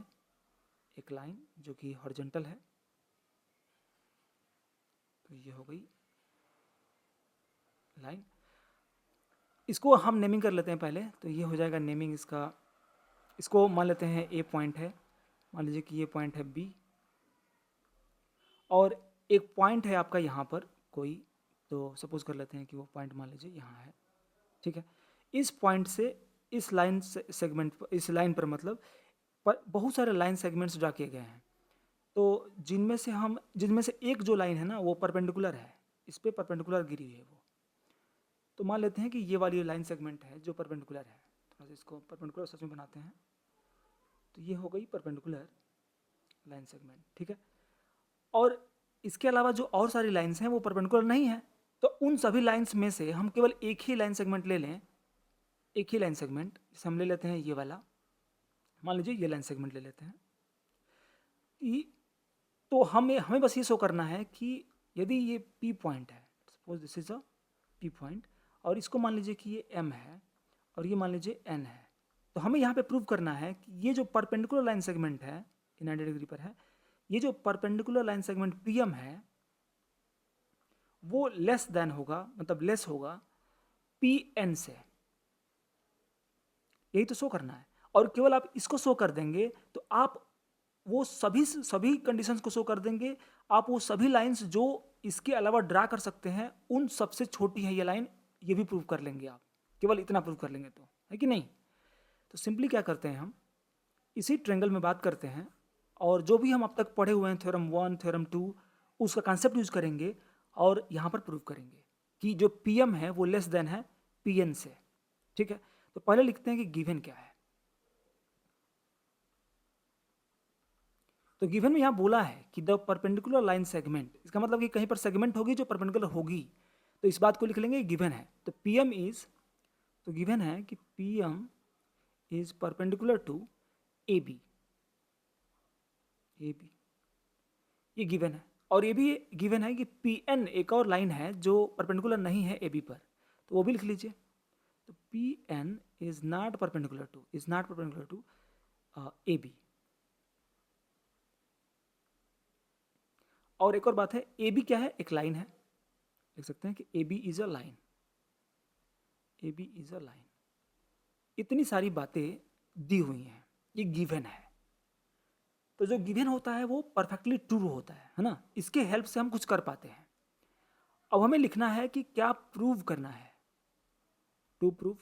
एक लाइन जो कि हॉरिजॉन्टल है। तो ये हो गई लाइन, इसको हम नेमिंग कर लेते हैं पहले। तो ये हो जाएगा नेमिंग इसका, इसको मान लेते हैं ए पॉइंट है, मान लीजिए कि ये पॉइंट है बी, और एक पॉइंट है आपका यहाँ पर कोई, तो सपोज कर लेते हैं कि वो पॉइंट मान लीजिए यहाँ है, ठीक है। इस पॉइंट से इस लाइन सेगमेंट पर, इस लाइन पर मतलब पर बहुत सारे लाइन सेगमेंट्स ड्रा किए गए हैं। तो जिनमें से एक जो लाइन है ना वो परपेंडिकुलर है, इस पर परपेंडिकुलर गिरी हुई है वो। तो मान लेते हैं कि ये वाली लाइन सेगमेंट है जो परपेंडिकुलर है। थोड़ा सा इसको परपेंडिकुलर सच में बनाते हैं। तो ये हो गई परपेंडिकुलर लाइन सेगमेंट, ठीक है। और इसके अलावा जो और सारी लाइंस हैं वो परपेंडिकुलर नहीं है, तो उन सभी लाइंस में से हम केवल एक ही लाइन सेगमेंट ले लें, एक ही लाइन सेगमेंट, जैसे हम ले लेते हैं ये वाला, मान लीजिए ये लाइन सेगमेंट ले लेते हैं कि, तो हमें हमें बस ये शो करना है कि यदि ये P पॉइंट है, suppose this is a P point, और इसको मान लीजिए कि ये M है और ये मान लीजिए N है, तो हमें यहाँ पे प्रूव करना है कि ये जो परपेंडिकुलर लाइन सेगमेंट है, ये 90 डिग्री पर है, ये जो परपेंडिकुलर लाइन सेगमेंट PM है वो लेस देन होगा, मतलब लेस होगा PN से, यही तो शो करना है। और केवल आप इसको शो कर देंगे तो आप वो सभी कंडीशंस को शो कर देंगे, आप वो सभी लाइंस जो इसके अलावा ड्रा कर सकते हैं उन सबसे छोटी है ये लाइन, ये भी प्रूव कर लेंगे आप, केवल इतना प्रूव कर लेंगे तो, है कि नहीं। तो सिंपली क्या करते हैं, हम इसी ट्रेंगल में बात करते हैं और जो भी हम अब तक पढ़े हुए हैं थ्योरम 1 थ्योरम 2 उसका कॉन्सेप्ट यूज करेंगे और यहाँ पर प्रूव करेंगे कि जो PM है वो लेस देन है PN से, ठीक है। तो पहले लिखते हैं कि गिवन क्या है। तो गिवन में यहाँ बोला है कि द परपेंडिकुलर लाइन सेगमेंट, इसका मतलब कि कहीं पर सेगमेंट होगी जो परपेंडिकुलर होगी, तो इस बात को लिख लेंगे गिवन है। तो PM इज, तो गिवन है कि PM is perpendicular to AB, ये गिवन है। और ये भी गिवन है कि PN एक और लाइन है जो परपेंडिकुलर नहीं है AB पर, तो वो भी लिख लीजिए। तो PN is not perpendicular to AB। और एक और बात है, AB क्या है, एक लाइन है, लिख सकते हैं कि AB is a line, AB is a line. इतनी सारी बातें दी हुई हैं, ये गिवन है। तो जो गिवन होता है वो परफेक्टली ट्रू होता है ना, इसके हेल्प से हम कुछ कर पाते हैं। अब हमें लिखना है कि क्या प्रूव करना है, टू प्रूव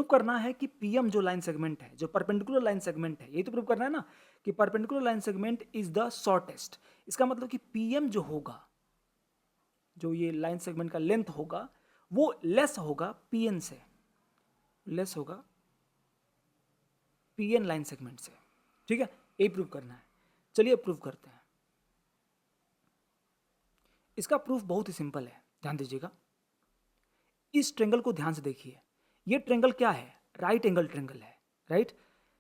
करना है कि PM जो लाइन सेगमेंट है, जो परपेंडिकुलर लाइन सेगमेंट है, यही तो प्रूव करना है ना कि perpendicular line segment is the shortest. इसका मतलब कि PM जो होगा, जो ये लाइन सेगमेंट का लेंथ होगा वो लेस होगा PN से, लेस होगा PN लाइन सेगमेंट से, ठीक है। यही प्रूव करना है, चलिए प्रूव करते हैं। इसका प्रूफ बहुत ही सिंपल है, ध्यान दीजिएगा। इस ट्रेंगल को ध्यान से देखिए, ये ट्रेंगल क्या है, राइट एंगल ट्रेंगल है, राइट।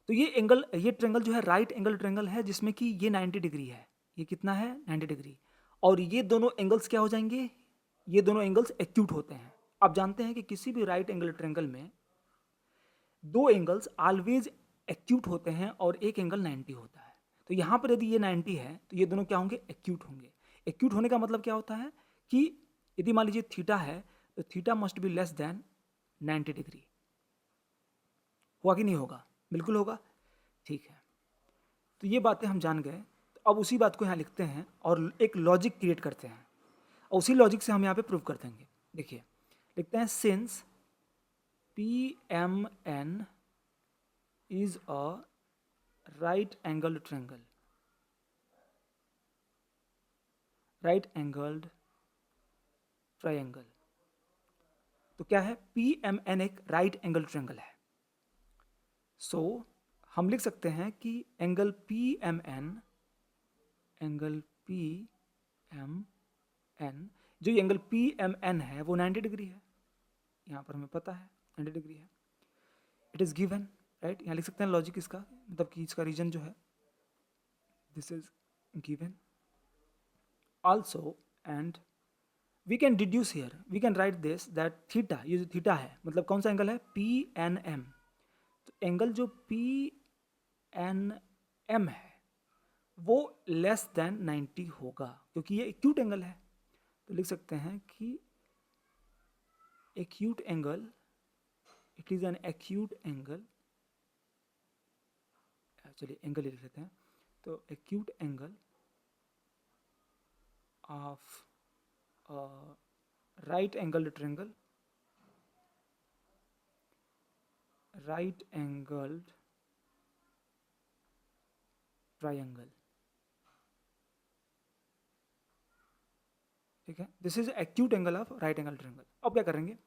तो ये ट्रेंगल जो है राइट एंगल ट्रेंगल है जिसमें कि ये 90 डिग्री है, ये कितना है 90 डिग्री, और ये दोनों एंगल्स क्या हो जाएंगे, ये दोनों एंगल्स एक्यूट होते हैं। आप जानते हैं कि किसी भी राइट एंगल ट्रेंगल में दो एंगल्स ऑलवेज एक्यूट होते हैं और एक एंगल 90 होता है। तो यहाँ पर यदि ये 90 है तो ये दोनों क्या होंगे, एक्यूट होंगे। एक्यूट होने का मतलब क्या होता है कि यदि मान लीजिए थीटा है तो theta must be less than 90 degree, हुआ कि नहीं होगा, बिल्कुल होगा, ठीक है। तो ये बातें हम जान गए, तो अब उसी बात को यहाँ लिखते हैं और एक लॉजिक क्रिएट करते हैं और उसी लॉजिक से हम यहाँ पे प्रूव कर देंगे। देखिए लिखते हैं, since PMN is a right angled triangle, right angled triangle। तो क्या है, PMN एक राइट एंगल ट्रायंगल है। सो हम लिख सकते हैं कि एंगल PMN, एंगल PMN, जो एंगल PMN है वो 90 डिग्री है, यहाँ पर हमें पता है 90 डिग्री है, इट इज गिवन, राइट। यहाँ लिख सकते हैं लॉजिक इसका, मतलब कि इसका रीजन जो है, this is given also, and we can deduce here, we can write this that theta, ये जो थीटा है मतलब कौन सा एंगल है, PNM। तो एंगल जो PNM है वो लेस देन 90 होगा क्योंकि ये एक्यूट एंगल है। तो लिख सकते हैं कि acute angle, it is an acute angle, चलिए एंगल लिख लेते हैं। तो acute angle of a right angled triangle, right angled triangle, ठीक है। This is acute angle of right angle triangle. अब क्या करेंगे,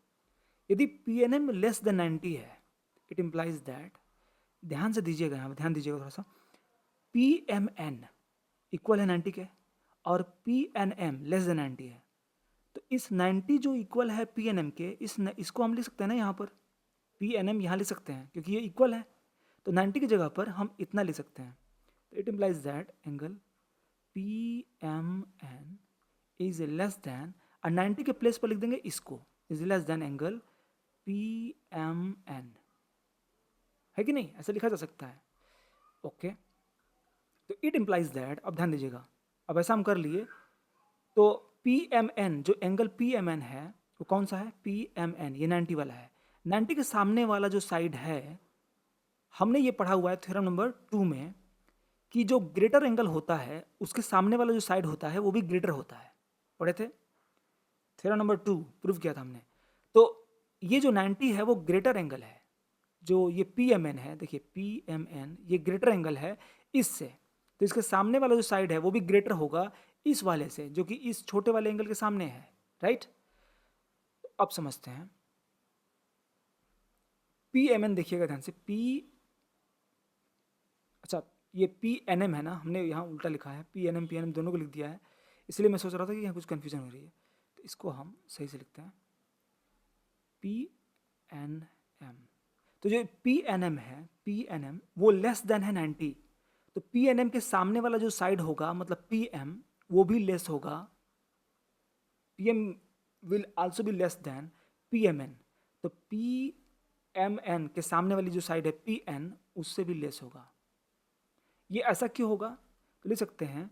यदि PNM लेस देन 90 है, इट इंप्लाइज दैट ध्यान से दीजिएगा, यहाँ पे ध्यान दीजिएगा थोड़ा सा। पी एम एन इक्वल है 90 के और P N M less than 90 है। तो इस 90 जो इक्वल है पी एन एम के, इसको हम लिख सकते हैं ना यहाँ पर, पी एन एम यहाँ लिख सकते हैं क्योंकि ये इक्वल है। तो 90 की जगह पर हम इतना लिख सकते हैं। तो it implies that angle P M N is less than, और 90 के प्लेस पर लिख देंगे इसको, is less than angle P M N, है कि नहीं? ऐसा लिखा जा सकता है। ओके, तो इट इम्प्लाइज दैट, अब ध्यान दीजिएगा, अब ऐसा हम कर लिए तो पी एम एन, जो एंगल पी एम एन है वो कौन सा है? पी एम एन, ये 90 वाला है। 90 के सामने वाला जो साइड है, हमने ये पढ़ा हुआ है थ्योरम नंबर 2 में कि जो ग्रेटर एंगल होता है उसके सामने वाला जो साइड होता है वो भी ग्रेटर होता है। पढ़े थे थ्योरम नंबर 2, प्रूव किया था हमने। तो ये जो 90 है वो ग्रेटर एंगल है, जो ये पी एम एन है, देखिए पी एम एन ये ग्रेटर एंगल है इससे, तो इसके सामने वाला जो साइड है वो भी ग्रेटर होगा इस वाले से, जो कि इस छोटे वाले एंगल के सामने है, राइट? तो अब समझते हैं पी एम एन, देखिएगा ध्यान से, पी, अच्छा ये पी एन एम है ना, हमने यहाँ उल्टा लिखा है, पी एन एम दोनों को लिख दिया है, इसलिए मैं सोच रहा था कि यहाँ कुछ कन्फ्यूजन हो रही है, तो इसको हम सही से लिखते हैं पी एन एम। तो जो पी एन एम है, पी एन एम वो लेस देन है 90, तो पी एन एम के सामने वाला जो साइड होगा मतलब पी एम, वो भी लेस होगा, P M will also be less than P M N, तो पी एम एन के सामने वाली जो साइड है पी एन उससे भी लेस होगा। ये ऐसा क्यों होगा? तो लिख सकते हैं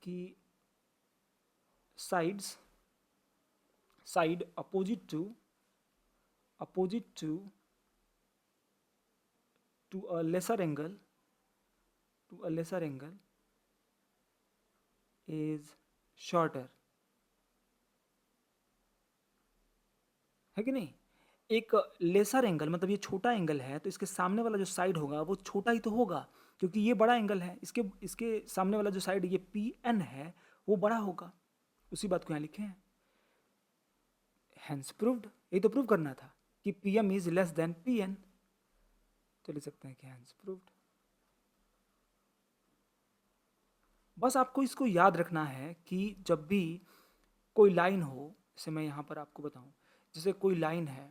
कि sides, side opposite to a lesser angle, is shorter, है कि नहीं? एक लेसर एंगल मतलब ये छोटा एंगल है, तो इसके सामने वाला जो साइड होगा वो छोटा ही तो होगा, क्योंकि ये बड़ा एंगल है, इसके इसके सामने वाला जो साइड ये पी एन है वो बड़ा होगा। उसी बात को यहाँ लिखे हैं, हैंस प्रूव्ड, ये तो प्रूव करना था कि P M is less than P N, तो लिख सकते हैं कि हैंस प्रूव्ड। बस आपको इसको याद रखना है कि जब भी कोई लाइन हो, जैसे मैं यहाँ पर आपको बताऊँ, जैसे कोई लाइन है,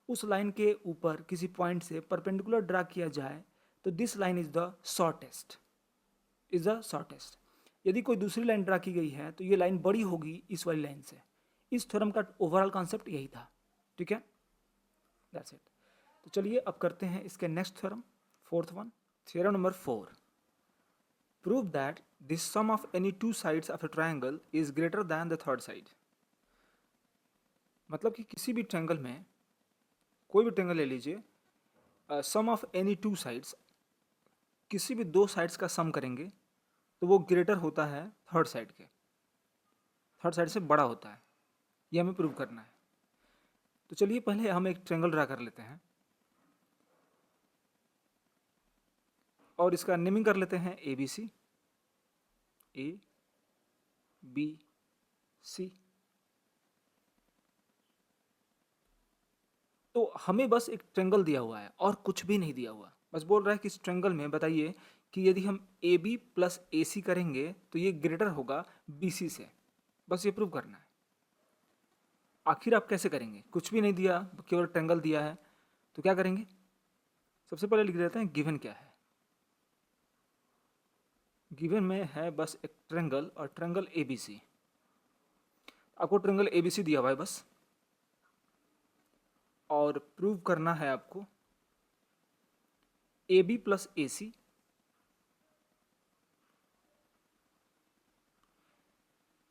उस लाइन के ऊपर किसी पॉइंट से परपेंडिकुलर ड्रा किया जाए तो this line is the shortest, यदि कोई दूसरी लाइन ड्रा की गई है तो ये लाइन बड़ी होगी इस वाली लाइन से। इस थ्योरम का ओवरऑल कॉन्सेप्ट यही था, ठीक है, दैट्स इट। तो चलिए अब करते हैं इसके next theorem, fourth one, theorem number 4, prove that the sum of any two sides of a triangle is greater than the third side. मतलब कि किसी भी ट्रायंगल में, कोई भी ट्रायंगल ले लीजिए, सम ऑफ एनी टू साइड्स, किसी भी दो साइड्स का सम करेंगे तो वो ग्रेटर होता है थर्ड साइड के, थर्ड साइड से बड़ा होता है, ये हमें प्रूव करना है। तो चलिए पहले हम एक ट्रायंगल ड्रा कर लेते हैं और इसका नेमिंग कर लेते हैं ए B C, A B C. तो हमें बस एक ट्रायंगल दिया हुआ है और कुछ भी नहीं दिया हुआ, बस बोल रहा है कि इस ट्रायंगल में बताइए कि यदि हम ए बी प्लस ए सी करेंगे तो ये ग्रेटर होगा बी सी से, बस ये प्रूव करना है। आखिर आप कैसे करेंगे? कुछ भी नहीं दिया, केवल ट्रायंगल दिया है, तो क्या करेंगे? सबसे पहले लिख देते हैं गिवन क्या है। गिवन में है बस एक ट्रायंगल और ट्रायंगल ए बी सी, आपको ट्रायंगल ए बी सी दिया हुआ है बस, और प्रूव करना है आपको A B plus A C,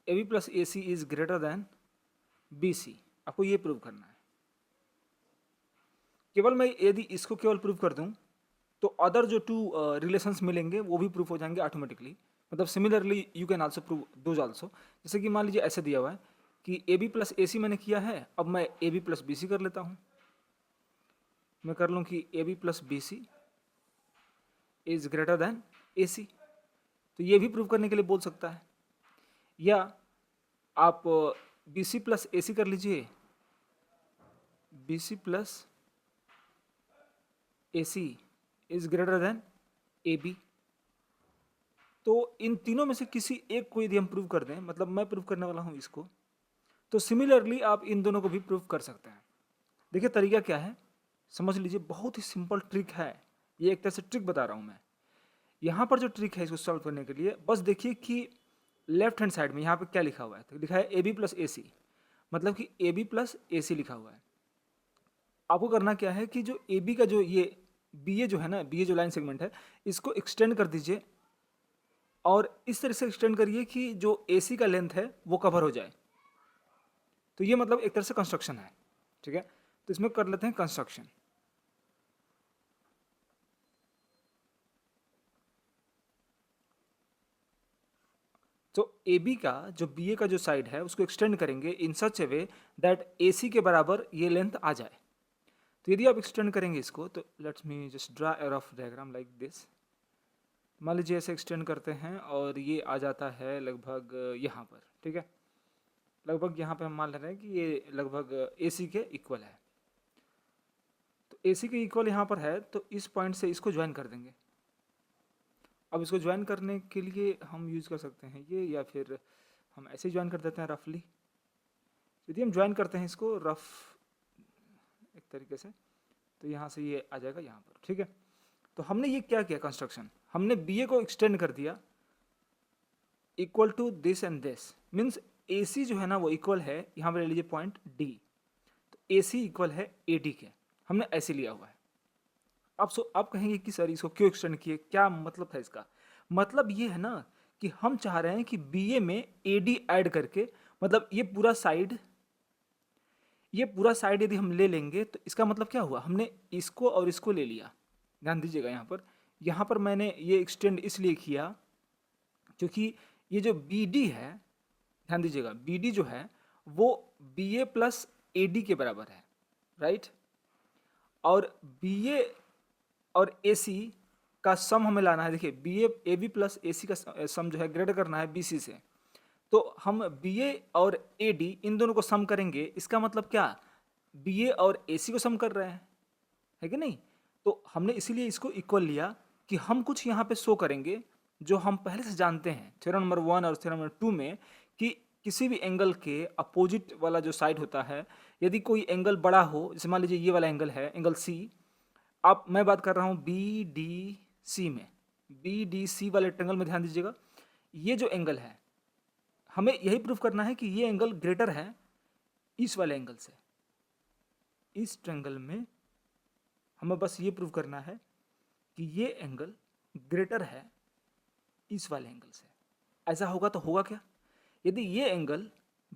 A B plus A C is greater than B C, आपको ये प्रूव करना है। केवल मैं यदि इसको केवल प्रूव कर दूं तो अदर जो टू रिलेशंस मिलेंगे वो भी प्रूफ हो जाएंगे ऑटोमेटिकली, मतलब similarly you can also prove those also. जैसे कि मान लीजिए ऐसे दिया हुआ है कि ए बी प्लस ए सी मैंने किया है, अब मैं A B plus B C कर लेता हूँ, मैं कर लूँ कि A B plus B C is greater than A C, तो ये भी प्रूव करने के लिए बोल सकता है। या आप B C plus A C कर लीजिए, B C plus A C is greater than A B. तो इन तीनों में से किसी एक को यदि हम प्रूव कर दें, मतलब मैं प्रूव करने वाला हूं इसको, तो सिमिलरली आप इन दोनों को भी प्रूव कर सकते हैं। देखिए तरीका क्या है, समझ लीजिए, बहुत ही सिंपल ट्रिक है ये, एक तरह से ट्रिक बता रहा हूं मैं। यहाँ पर जो ट्रिक है इसको सॉल्व करने के लिए, बस देखिए कि लेफ्ट हैंड साइड में यहाँ पे क्या लिखा हुआ है, तो लिखा है ए बी प्लस ए सी, मतलब कि ए बी प्लस ए सी लिखा हुआ है। आपको करना क्या है कि जो ए बी का जो ये बी ए जो है ना, बी ए जो लाइन सेगमेंट है, इसको एक्सटेंड कर दीजिए और इस तरह से एक्सटेंड करिए कि जो ए सी का लेंथ है वो कवर हो जाए। तो ये मतलब एक तरह से कंस्ट्रक्शन है, ठीक है। तो इसमें कर लेते हैं कंस्ट्रक्शन। तो ए बी का जो बी ए का जो साइड है उसको एक्सटेंड करेंगे इन such a way that A सी के बराबर ये लेंथ आ जाए। तो यदि आप एक्सटेंड करेंगे इसको, तो let's me just draw a rough diagram like this. मान लीजिए ऐसे एक्सटेंड करते हैं और ये आ जाता है लगभग यहाँ पर, ठीक है। लगभग यहाँ पे हम मान ले रहे हैं कि ये लगभग ए सी के इक्वल है। तो ए सी के इक्वल यहाँ पर है, तो इस पॉइंट से इसको ज्वाइन कर देंगे। अब इसको ज्वाइन करने के लिए हम यूज़ कर सकते हैं ये, या फिर हम ऐसे ही ज्वाइन कर देते हैं रफली। यदि हम ज्वाइन करते हैं इसको रफ एक तरीके से, तो यहाँ से ये आ जाएगा यहाँ पर, ठीक है। तो हमने ये क्या किया कंस्ट्रक्शन, हमने बी ए को एक्सटेंड कर दिया equal to this and this, means A C जो है ना वो इक्वल है, यहाँ पर ले लीजिए पॉइंट डी, तो ए सी इक्वल है ए डी के, हमने ऐसे लिया हुआ है। अब आप कहेंगे कि सर इसको क्यों एक्सटेंड किए, क्या मतलब था इसका? मतलब ये है ना कि हम चाह रहे हैं कि बी ए में ए डी ऐड करके, मतलब ये पूरा साइड यदि हम ले लेंगे तो इसका मतलब क्या हुआ, हमने इसको और इसको ले लिया। ध्यान दीजिएगा यहाँ पर मैंने ये एक्सटेंड इसलिए किया क्योंकि ये जो बी डी है, ध्यान दीजिएगा, बी डी जो है वो B A plus A D के बराबर है, राइट। और बी ए और ए सी का सम हमें लाना है। देखिए ए बी प्लस ए सी का सम जो है ग्रेड करना है बी सी से, तो हम बी ए और ए डी इन दोनों को सम करेंगे। इसका मतलब क्या, बी ए और ए सी को सम कर रहे हैं, है कि नहीं। तो हमने इसीलिए इसको इक्वल लिया कि हम कुछ यहाँ पे शो करेंगे जो हम पहले से जानते हैं थ्योरम नंबर 1 और थ्योरम नंबर 2 में, कि किसी भी एंगल के अपोजिट वाला जो साइड होता है, यदि कोई एंगल बड़ा हो, जैसे मान लीजिए ये वाला एंगल है एंगल सी, अब मैं बात कर रहा हूँ बी डी सी में, बी डी सी वाले ट्रेंगल में ध्यान दीजिएगा, ये जो एंगल है हमें यही प्रूफ करना है कि ये एंगल ग्रेटर है इस वाले एंगल से। इस ट्रेंगल में हमें बस ये प्रूफ करना है कि ये एंगल ग्रेटर है इस वाले एंगल से। ऐसा होगा तो होगा क्या, यदि ये एंगल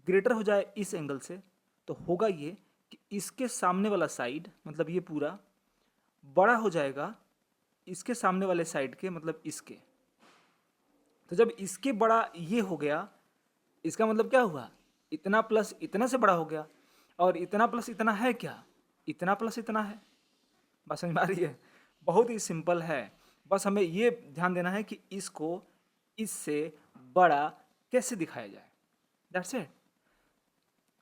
ग्रेटर हो जाए इस एंगल से, तो होगा ये कि इसके सामने वाला साइड, मतलब ये पूरा बड़ा हो जाएगा इसके सामने वाले साइड के, मतलब इसके। तो जब इसके बड़ा ये हो गया, इसका मतलब क्या हुआ, इतना प्लस इतना से बड़ा हो गया, और इतना प्लस इतना है क्या, इतना प्लस इतना है। बात समझ में आ रही है, बहुत ही सिंपल है। बस हमें ये ध्यान देना है कि इसको इससे बड़ा कैसे दिखाया जाए, दैट्स इट।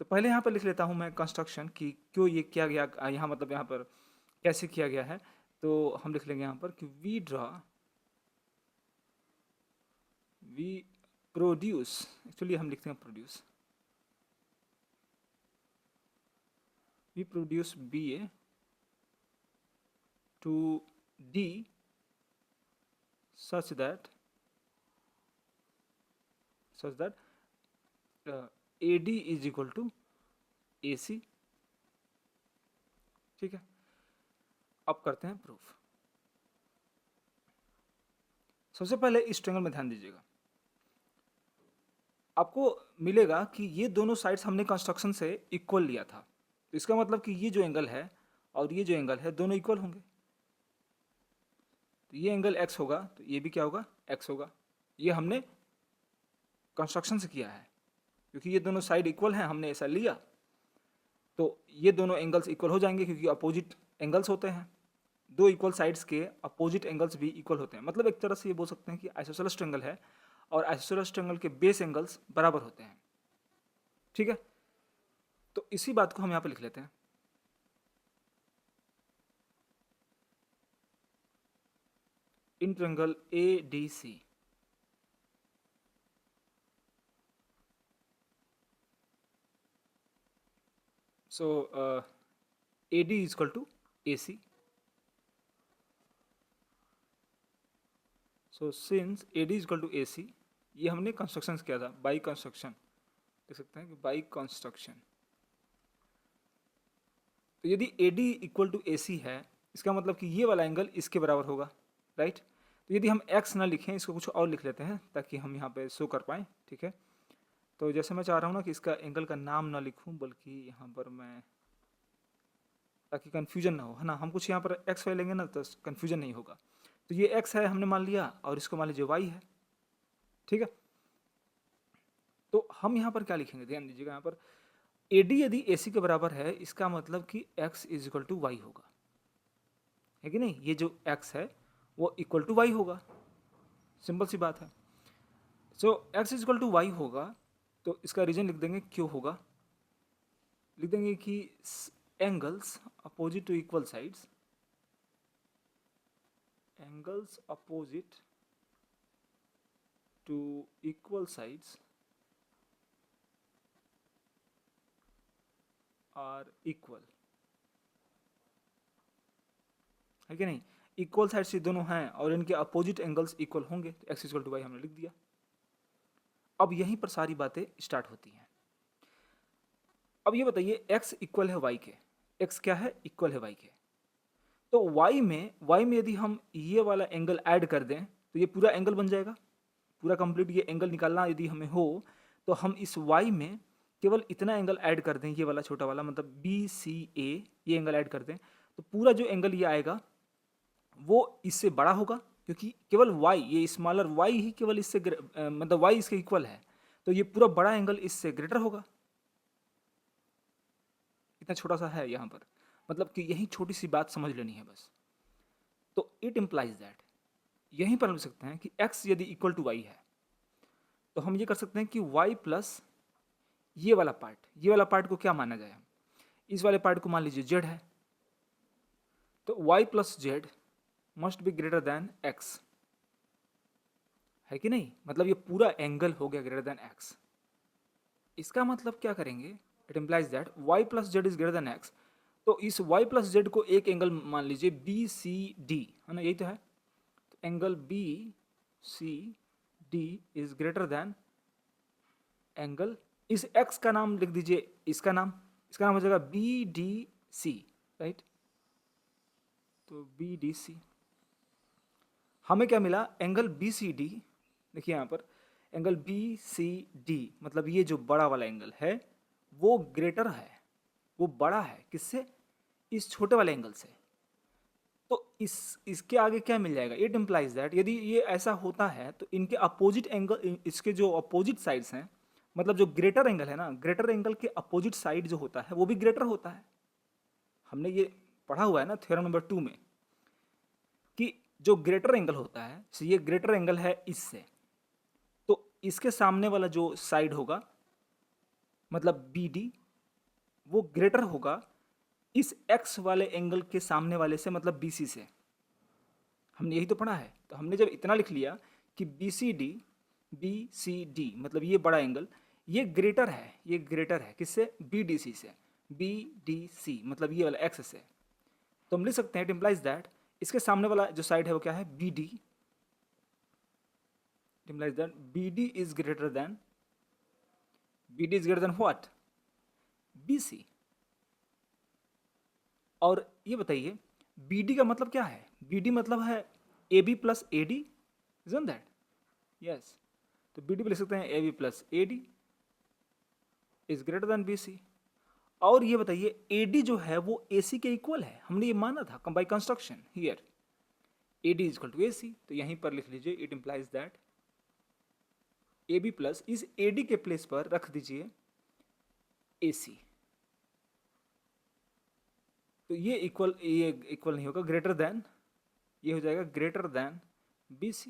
तो पहले यहाँ पर लिख लेता हूँ मैं कंस्ट्रक्शन कि क्यों ये किया गया, यहाँ मतलब यहाँ पर कैसे किया गया है। तो हम लिख लेंगे यहाँ पर कि वी प्रोड्यूस, एक्चुअली हम लिखते हैं produce, we produce B A to D such that AD is equal to AC, ठीक है। अब करते हैं प्रूफ। सबसे पहले इस ट्रायंगल में ध्यान दीजिएगा, आपको मिलेगा कि ये दोनों साइड्स हमने कंस्ट्रक्शन से इक्वल लिया था, तो इसका मतलब कि ये जो एंगल है और ये जो एंगल है दोनों इक्वल होंगे। तो ये एंगल x होगा तो ये भी क्या होगा, x होगा। ये हमने कंस्ट्रक्शन से किया है क्योंकि ये दोनों साइड इक्वल हैं, हमने ऐसा लिया, तो ये दोनों एंगल्स इक्वल हो जाएंगे क्योंकि अपोजिट एंगल्स होते हैं। दो इक्वल साइड्स के अपोजिट एंगल्स भी इक्वल होते हैं, मतलब एक तरह से ये बोल सकते हैं कि आइसोसेलेस ट्रायंगल है और आइसोसेलेस ट्रायंगल के बेस एंगल्स बराबर होते हैं, ठीक है। तो इसी बात को हम यहाँ पे लिख लेते हैं। In triangle ADC, so AD is equal to AC. So since AD is equal to AC, ये हमने कंस्ट्रक्शन किया था बाई कंस्ट्रक्शन, देख सकते हैं कि बाई कंस्ट्रक्शन। तो यदि AD इक्वल टू AC है, इसका मतलब कि ये वाला एंगल इसके बराबर होगा, राइट। तो यदि हम x ना लिखें, इसको कुछ और लिख लेते हैं ताकि हम यहाँ पे शो कर पाएँ, ठीक है। तो जैसे मैं चाह रहा हूँ ना कि इसका एंगल का नाम ना लिखूँ, बल्कि यहाँ पर मैं, ताकि कन्फ्यूजन ना हो, है ना। हम कुछ यहाँ पर एक्स वाई लेंगे ना तो कन्फ्यूजन नहीं होगा। तो ये एक्स है हमने मान लिया, और इसको मान लीजिए वाई है, ठीक है। तो हम यहाँ पर क्या लिखेंगे, ध्यान दीजिएगा, यहाँ पर AD यदि AC के बराबर है, इसका मतलब कि x is equal to Y होगा, है कि नहीं। ये जो x है वो इक्वल टू वाई होगा, सिंपल सी बात है। So x is equal to Y होगा, तो इसका रीजन लिख देंगे, क्यों होगा, लिख देंगे कि angles opposite to equal sides, angles opposite to equal sides are equal, है कि नहीं। इक्वल साइड्स ये दोनों हैं और इनके अपोजिट एंगल्स इक्वल होंगे, तो x इक्वल टू वाई हमने लिख दिया। अब यहीं पर सारी बातें स्टार्ट होती हैं। अब ये बताइए x इक्वल है y के, x क्या है, इक्वल है y के। तो y में यदि हम ये वाला एंगल ऐड कर दें तो ये पूरा एंगल बन जाएगा, पूरा कंप्लीट ये एंगल निकालना यदि हमें हो, तो हम इस y में केवल इतना एंगल ऐड कर दें, ये वाला छोटा वाला, मतलब BCA, ये एंगल ऐड कर दें, तो पूरा जो एंगल ये आएगा वो इससे बड़ा होगा, क्योंकि केवल y, ये स्मॉलर y ही केवल इससे मतलब y इसके इक्वल है, तो ये पूरा बड़ा एंगल इससे ग्रेटर होगा। इतना छोटा सा है यहाँ पर, मतलब कि यही छोटी सी बात समझ लेनी है बस। तो इट इम्प्लाइज दैट, यहीं पर हम लिख सकते हैं कि x यदि इक्वल टू y है, तो हम ये कर सकते हैं कि y प्लस ये वाला पार्ट को क्या माना जाए, इस वाले पार्ट को मान लीजिए z है, तो y plus Z must be greater then x, है कि नहीं। मतलब ये पूरा एंगल हो गया ग्रेटर देन x। इसका मतलब क्या करेंगे, it implies that y plus Z is greater then x। तो इस y प्लस जेड को एक एंगल मान लीजिए BCD, है ना, यही तो है। तो angle BCD is greater than angle, इस x का नाम लिख दीजिए, इसका नाम हो जाएगा BDC, राइट। तो BDC हमें क्या मिला, एंगल BCD, देखिए यहाँ पर एंगल BCD, मतलब ये जो बड़ा वाला एंगल है वो ग्रेटर है, वो बड़ा है किससे, इस छोटे वाले एंगल से। तो इसके आगे क्या मिल जाएगा, इट इम्प्लाइज दैट यदि ये ऐसा होता है तो इनके अपोजिट एंगल, इसके जो अपोजिट साइड्स हैं, मतलब जो ग्रेटर एंगल है ना, ग्रेटर एंगल के अपोजिट साइड जो होता है वो भी ग्रेटर होता है। हमने ये पढ़ा हुआ है ना थ्योरम नंबर 2 में, कि जो ग्रेटर एंगल होता है, ये ग्रेटर एंगल है इससे, तो इसके सामने वाला जो साइड होगा, मतलब BD, वो ग्रेटर होगा इस x वाले एंगल के सामने वाले से, मतलब BC से। हमने यही तो पढ़ा है। तो हमने जब इतना लिख लिया कि BCD मतलब ये बड़ा एंगल, ये ग्रेटर है किससे, BDC से, BDC मतलब ये वाला x से। तो हम लिख सकते हैं इट इम्प्लाइज दैट इसके सामने वाला जो साइड है वो क्या है, BD, it implies that BD is greater then what, BC। और ये बताइए BD का मतलब क्या है, BD मतलब है AB plus AD, isn't that? Yes. तो BD पे लिख सकते हैं AB plus AD is greater then BC। और ये बताइए AD जो है वो AC के इक्वल है, हमने ये माना था by construction here, AD is equal to AC। तो यहीं पर लिख लीजिए it implies that AB plus इस AD के प्लेस पर रख दीजिए AC। तो ये इक्वल नहीं होगा, ग्रेटर देन, ये हो जाएगा ग्रेटर देन BC।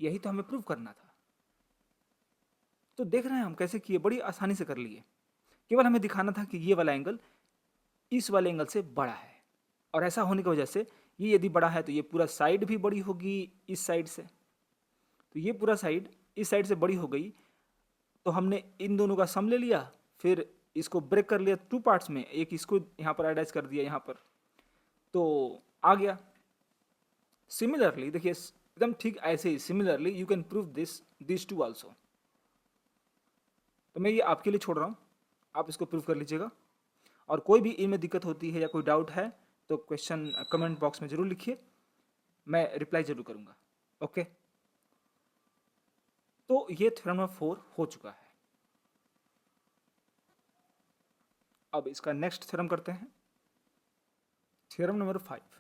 यही तो हमें प्रूव करना था। तो देख रहे हैं हम कैसे किए, बड़ी आसानी से कर लिए। केवल हमें दिखाना था कि ये वाला एंगल इस वाले एंगल से बड़ा है, और ऐसा होने की वजह से ये यदि बड़ा है तो ये पूरा साइड भी बड़ी होगी इस साइड से, तो ये पूरा साइड इस साइड से बड़ी हो गई, तो हमने इन दोनों का सम ले लिया, फिर इसको ब्रेक कर लिया टू पार्ट्स में, एक इसको यहाँ पर अटैच कर दिया यहाँ पर, तो आ गया। सिमिलरली देखिए एकदम ठीक ऐसे ही similarly you can prove this too also. तो मैं ये आपके लिए छोड़ रहा हूँ, आप इसको प्रूव कर लीजिएगा, और कोई भी इनमें दिक्कत होती है या कोई डाउट है तो क्वेश्चन कमेंट बॉक्स में ज़रूर लिखिए, मैं रिप्लाई जरूर करूँगा। ओके, तो ये थ्योरम नंबर 4 हो चुका है। अब इसका नेक्स्ट थ्योरम करते हैं, theorem number 5।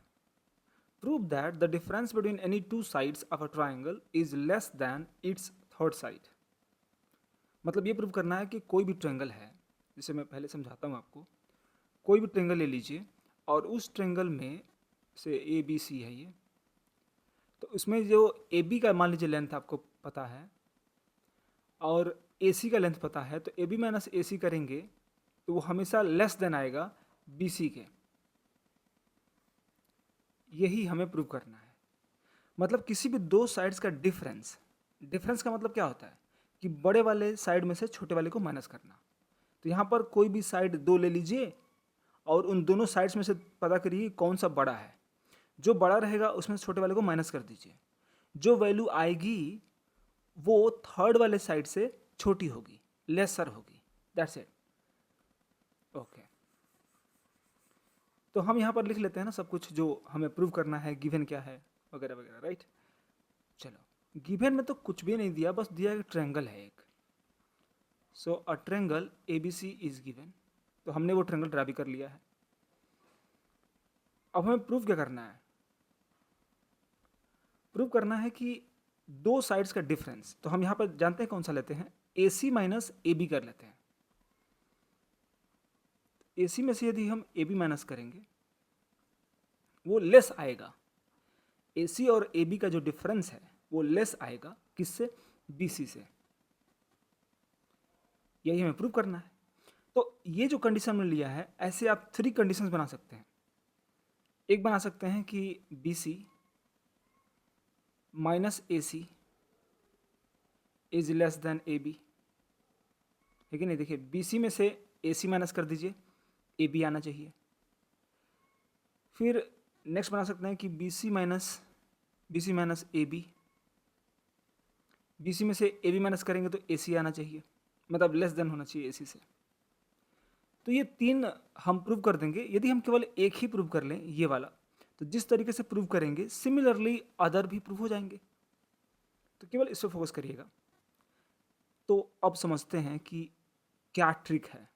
Prove that the difference between any two sides of a triangle is less then it's third side. मतलब ये प्रूव करना है कि कोई भी ट्रायंगल है, जिसे मैं पहले समझाता हूँ आपको, कोई भी ट्रायंगल ले लीजिए और उस ट्रायंगल में से ए बी सी है ये, तो इसमें जो ए बी का मान लीजिए लेंथ आपको पता है और ए सी का लेंथ पता है, तो ए बी माइनस ए सी करेंगे तो वो हमेशा लेस देन आएगा बी सी के। यही हमें प्रूव करना है। मतलब किसी भी दो साइड्स का डिफरेंस, डिफरेंस का मतलब क्या होता है कि बड़े वाले साइड में से छोटे वाले को माइनस करना। तो यहाँ पर कोई भी साइड दो ले लीजिए और उन दोनों साइड्स में से पता करिए कौन सा बड़ा है, जो बड़ा रहेगा उसमें से छोटे वाले को माइनस कर दीजिए, जो वैल्यू आएगी वो थर्ड वाले साइड से छोटी होगी, लेसर होगी, दैट्स इट। ओके, तो हम यहाँ पर लिख लेते हैं ना सब कुछ जो हमें प्रूव करना है, गिवन क्या है वगैरह वगैरह, राइट। चलो, गिवन में तो कुछ भी नहीं दिया, बस दिया कि ट्रायंगल है एक। So a triangle A B C is given, तो हमने वो ट्रायंगल ड्रा भी कर लिया है। अब हमें प्रूव क्या करना है, प्रूव करना है कि दो साइड्स का डिफरेंस, तो हम यहाँ पर जानते हैं कौन सा लेते हैं, ए सी माइनस ए बी कर लेते हैं। ए सी में से यदि हम ए बी माइनस करेंगे वो लेस आएगा, ए सी और ए बी का जो डिफरेंस है वो लेस आएगा, किससे, बी सी से। यही हमें प्रूव करना है। तो ये जो कंडीशन में लिया है, ऐसे आप 3 कंडीशंस बना सकते हैं। एक बना सकते हैं कि B C minus A C is less than A B, है कि नहीं। देखिए बी सी में से ए सी माइनस कर दीजिए, ए बी आना चाहिए। फिर नेक्स्ट बना सकते हैं कि B C minus A B, B C में से ए बी माइनस करेंगे तो ए सी आना चाहिए, मतलब लेस देन होना चाहिए ए सी से। तो ये 3 हम प्रूव कर देंगे। यदि हम केवल एक ही प्रूव कर लें ये वाला, तो जिस तरीके से प्रूव करेंगे सिमिलरली अदर भी प्रूव हो जाएंगे। तो केवल इस पर फोकस करिएगा। तो अब समझते हैं कि क्या ट्रिक है।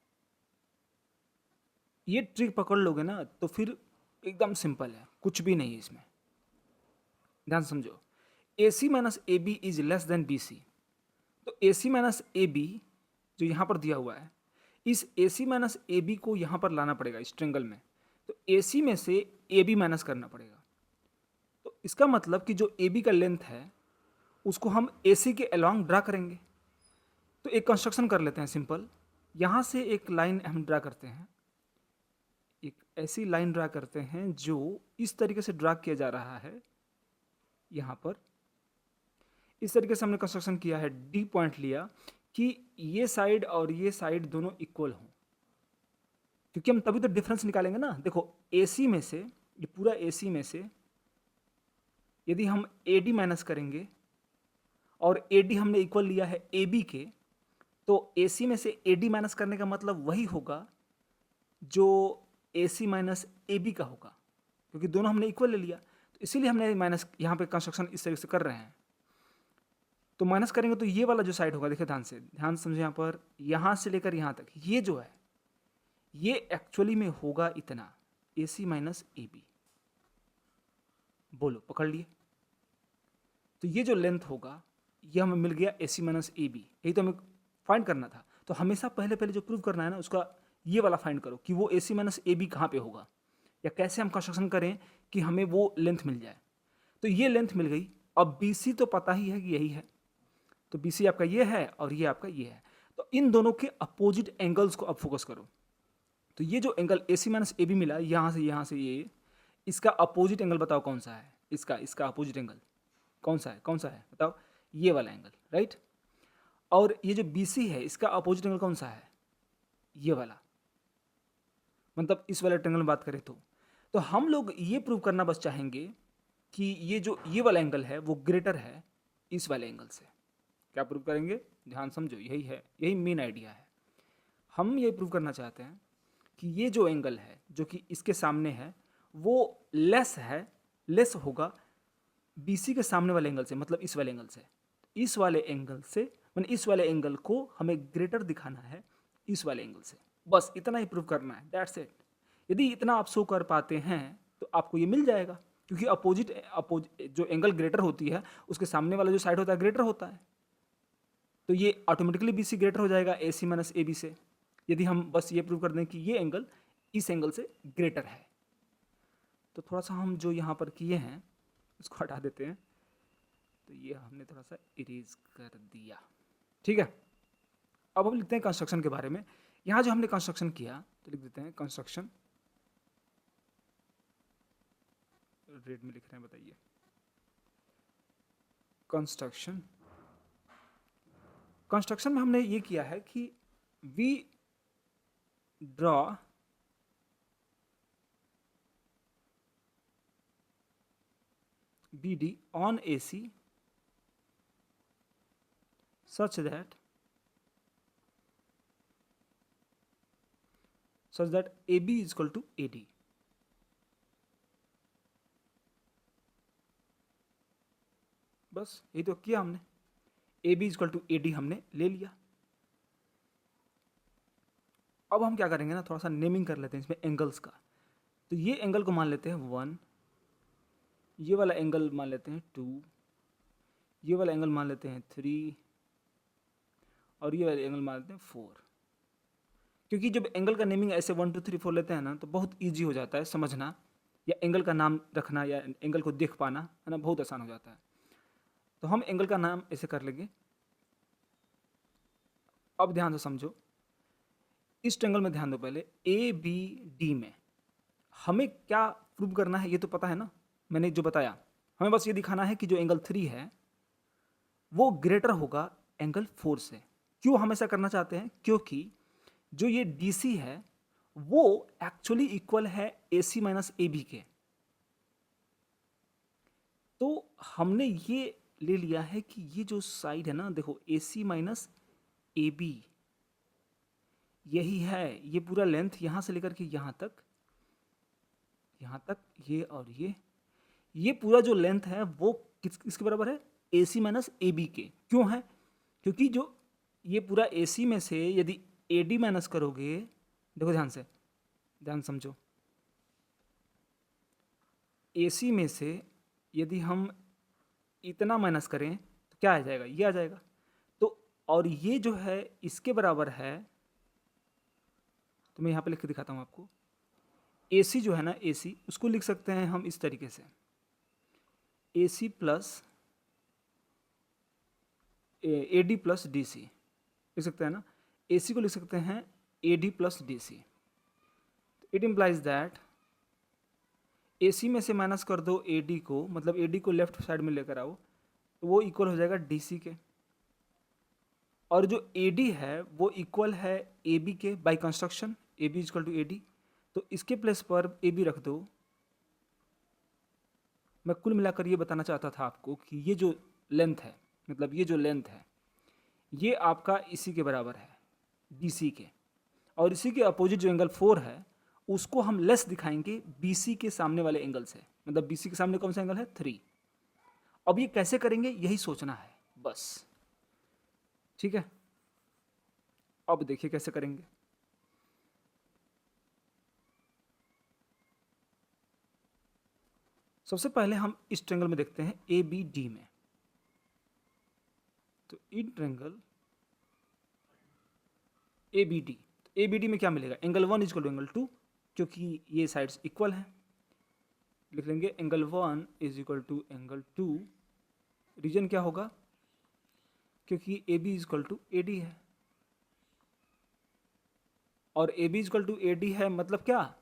ये ट्रिक पकड़ लोगे ना तो फिर एकदम सिंपल है, कुछ भी नहीं है इसमें। ध्यान समझो, A C minus A B is less than B C. तो A C minus A B जो यहाँ पर दिया हुआ है, इस ए सी माइनस ए बी को यहाँ पर लाना पड़ेगा इस ट्रायंगल में। तो ए सी में से ए बी माइनस करना पड़ेगा। तो इसका मतलब कि जो ए बी का लेंथ है उसको हम ए सी के अलॉन्ग ड्रा करेंगे। तो एक कंस्ट्रक्शन कर लेते हैं सिंपल। यहाँ से एक लाइन हम ड्रा करते हैं, एक ऐसी लाइन ड्रा करते हैं जो इस तरीके से ड्रा किया जा रहा है। यहाँ पर इस तरीके से हमने कंस्ट्रक्शन किया है, डी पॉइंट लिया कि ये साइड और ये साइड दोनों इक्वल हों, क्योंकि हम तभी तो डिफरेंस निकालेंगे ना। देखो AC में से, ये पूरा AC में से यदि हम AD माइनस करेंगे और AD हमने इक्वल लिया है AB के, तो AC में से AD माइनस करने का मतलब वही होगा जो AC माइनस AB का होगा, क्योंकि दोनों हमने इक्वल ले लिया। तो इसीलिए हमने माइनस यहाँ पे कंस्ट्रक्शन इस तरीके से कर रहे हैं। तो माइनस करेंगे तो ये वाला जो साइड होगा, देखिए ध्यान समझे, यहाँ पर यहाँ से लेकर यहाँ तक ये जो है ये एक्चुअली में होगा इतना, AC माइनस AB। बोलो पकड़ लिए। तो ये जो लेंथ होगा ये हमें मिल गया AC माइनस AB। यही तो हमें फाइंड करना था। तो हमेशा पहले जो प्रूव करना है ना उसका ये वाला फाइंड करो कि वो AC माइनस AB कहाँ पे होगा, या कैसे हम कंस्ट्रक्शन करें कि हमें वो लेंथ मिल जाए। तो ये लेंथ मिल गई। अब BC तो पता ही है कि यही है, तो BC आपका ये है और ये आपका ये है। तो इन दोनों के अपोजिट एंगल्स को अब फोकस करो। तो ये जो एंगल AC माइनस AB मिला, यहाँ से ये, इसका अपोजिट एंगल बताओ कौन सा है, इसका अपोजिट एंगल कौन सा है बताओ, ये वाला एंगल, राइट। और ये जो BC है इसका अपोजिट एंगल कौन सा है, ये वाला, मतलब इस वाले ट्रायंगल में बात करें तो हम लोग ये प्रूव करना बस चाहेंगे कि ये वाला एंगल है वो ग्रेटर है इस वाले एंगल से। क्या प्रूव करेंगे, ध्यान समझो, यही है, यही मेन आइडिया है। हम ये प्रूव करना चाहते हैं कि ये जो एंगल है जो कि इसके सामने है वो लेस होगा BC के सामने वाले एंगल से, मतलब इस वाले एंगल से। इस वाले एंगल से मतलब इस वाले एंगल को हमें ग्रेटर दिखाना है इस वाले एंगल से, बस इतना ही प्रूव करना है, दैट्स इट। यदि इतना आप शो कर पाते हैं तो आपको ये मिल जाएगा, क्योंकि अपोजिट जो एंगल ग्रेटर होती है उसके सामने वाला जो साइड होता है ग्रेटर होता है, तो ये ऑटोमेटिकली BC ग्रेटर हो जाएगा AC माइनस AB से, यदि हम बस ये प्रूव कर दें कि ये एंगल इस एंगल से ग्रेटर है। तो थोड़ा सा हम जो यहाँ पर किए हैं उसको हटा देते हैं, तो ये हमने थोड़ा सा इरेज कर दिया, ठीक है। अब हम लिखते हैं कंस्ट्रक्शन के बारे में। यहाँ जो हमने कंस्ट्रक्शन किया तो लिख देते हैं कंस्ट्रक्शन, रेड में लिख रहे हैं, बताइए कंस्ट्रक्शन में हमने ये किया है कि we draw BD on AC such that AB is equal to AD। बस यही तो किया हमने, AB is equal to AD हमने ले लिया। अब हम क्या करेंगे ना, थोड़ा सा नेमिंग कर लेते हैं इसमें एंगल्स का। तो ये एंगल को मान लेते हैं 1, ये वाला एंगल मान लेते हैं 2, ये वाला एंगल मान लेते हैं 3, और ये वाला एंगल मान लेते हैं 4। क्योंकि जब एंगल का नेमिंग ऐसे 1 2 3 4 लेते हैं ना तो बहुत ईजी हो जाता है समझना, या एंगल का नाम रखना या एंगल को देख पाना, है ना, बहुत आसान हो जाता है। तो हम एंगल का नाम ऐसे कर लेंगे। अब ध्यान से समझो, इस ट्रायंगल में ध्यान दो, पहले ABD में हमें क्या प्रूव करना है ये तो पता है ना, मैंने जो बताया, हमें बस ये दिखाना है कि जो एंगल 3 है वो ग्रेटर होगा एंगल 4 से। क्यों हम ऐसा करना चाहते हैं, क्योंकि जो ये DC है वो एक्चुअली इक्वल है AC माइनस AB के। तो हमने ये ले लिया है कि ये जो साइड है ना, देखो AC माइनस AB यही है, ये पूरा लेंथ यहाँ से लेकर के यहाँ तक ये और ये पूरा जो लेंथ है वो किसके बराबर है, AC माइनस AB के। क्यों है, क्योंकि जो ये पूरा AC में से यदि AD माइनस करोगे, देखो ध्यान समझो, AC में से यदि हम इतना माइनस करें तो क्या आ जाएगा, ये आ जाएगा। तो और ये जो है इसके बराबर है, तो मैं यहाँ पे लिख के दिखाता हूँ आपको। AC जो है ना, AC उसको लिख सकते हैं हम इस तरीके से, AC plus AD plus DC लिख सकते हैं ना। AC को लिख सकते हैं AD plus DC। It implies that AC में से माइनस कर दो AD को, मतलब AD को लेफ्ट साइड में लेकर आओ, तो वो इक्वल हो जाएगा DC के। और जो AD है वो इक्वल है AB के by construction, AB is equal to AD। तो इसके प्लेस पर AB रख दो। मैं कुल मिलाकर ये बताना चाहता था आपको कि ये जो लेंथ है, मतलब ये जो लेंथ है ये आपका इसी के बराबर है BC के, और इसी के अपोजिट जो एंगल 4 है उसको हम लेस दिखाएंगे BC के सामने वाले एंगल से, मतलब BC के सामने कौन सा एंगल है, 3। अब ये कैसे करेंगे यही सोचना है बस, ठीक है। अब देखिए कैसे करेंगे। सबसे पहले हम इस ट्रायंगल में देखते हैं ABD में। तो इन ट्रायंगल ABD में क्या मिलेगा, angle 1 is equal to angle 2, क्योंकि ये साइड्स इक्वल हैं। लिख लेंगे angle 1 is equal to angle 2, reason क्या होगा, क्योंकि AB is equal to AD है, और AB is equal to AD है मतलब क्या,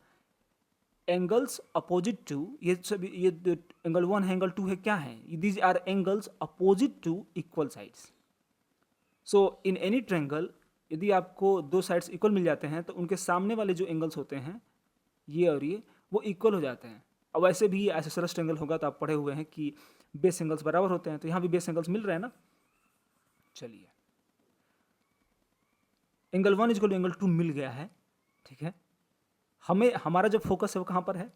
एंगल्स अपोजिट टू, ये सब ये एंगल 1 है, एंगल 2 है, क्या है? These are angles opposite to equal sides. So in any triangle यदि आपको दो साइड्स इक्वल मिल जाते हैं तो उनके सामने वाले जो एंगल्स होते हैं ये और ये, वो इक्वल हो जाते हैं. अब वैसे भी आइसोसेलेस ट्रायंगल होगा तो आप पढ़े हुए हैं कि बेस एंगल्स बराबर होते हैं, तो यहाँ भी बेस एंगल्स मिल रहे हैं ना. चलिए, एंगल 1 इक्वल टू एंगल 2 मिल गया है, ठीक है. हमें हमारा जो फोकस है वो कहाँ पर है?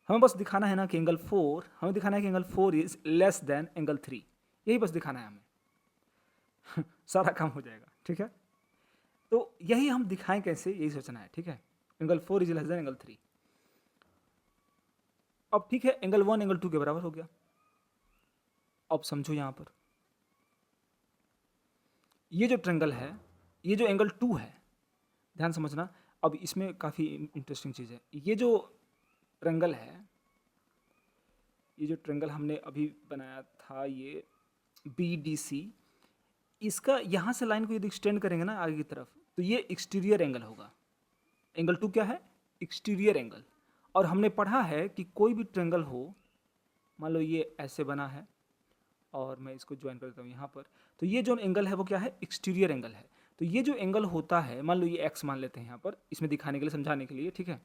हमें बस दिखाना है ना कि एंगल 4, हमें दिखाना है कि angle 4 is less then angle 3. यही बस दिखाना है हमें. सारा काम हो जाएगा, ठीक है. तो यही हम दिखाएं कैसे, यही सोचना है, ठीक है. Angle 4 is less then angle 3. अब ठीक है, एंगल 1 एंगल 2 के बराबर हो गया. अब समझो यहां पर ये जो ट्रायंगल है, ये जो एंगल 2 है, ध्यान समझना. अब इसमें काफ़ी इंटरेस्टिंग चीज़ है. ये जो ट्रायंगल है, ये जो ट्रायंगल हमने अभी बनाया था, ये BDC, इसका यहाँ से लाइन को यदि एक्सटेंड करेंगे ना आगे की तरफ, तो ये एक्सटीरियर एंगल होगा. एंगल 2 क्या है? Exterior angle. और हमने पढ़ा है कि कोई भी ट्रायंगल हो, मान लो ये ऐसे बना है और मैं इसको ज्वाइन करता हूँ यहाँ पर, तो ये जो एंगल है वो क्या है? एक्सटीरियर एंगल है. तो ये जो एंगल होता है, मान लो ये एक्स मान लेते हैं यहाँ पर, इसमें दिखाने के लिए, समझाने के लिए, ठीक है.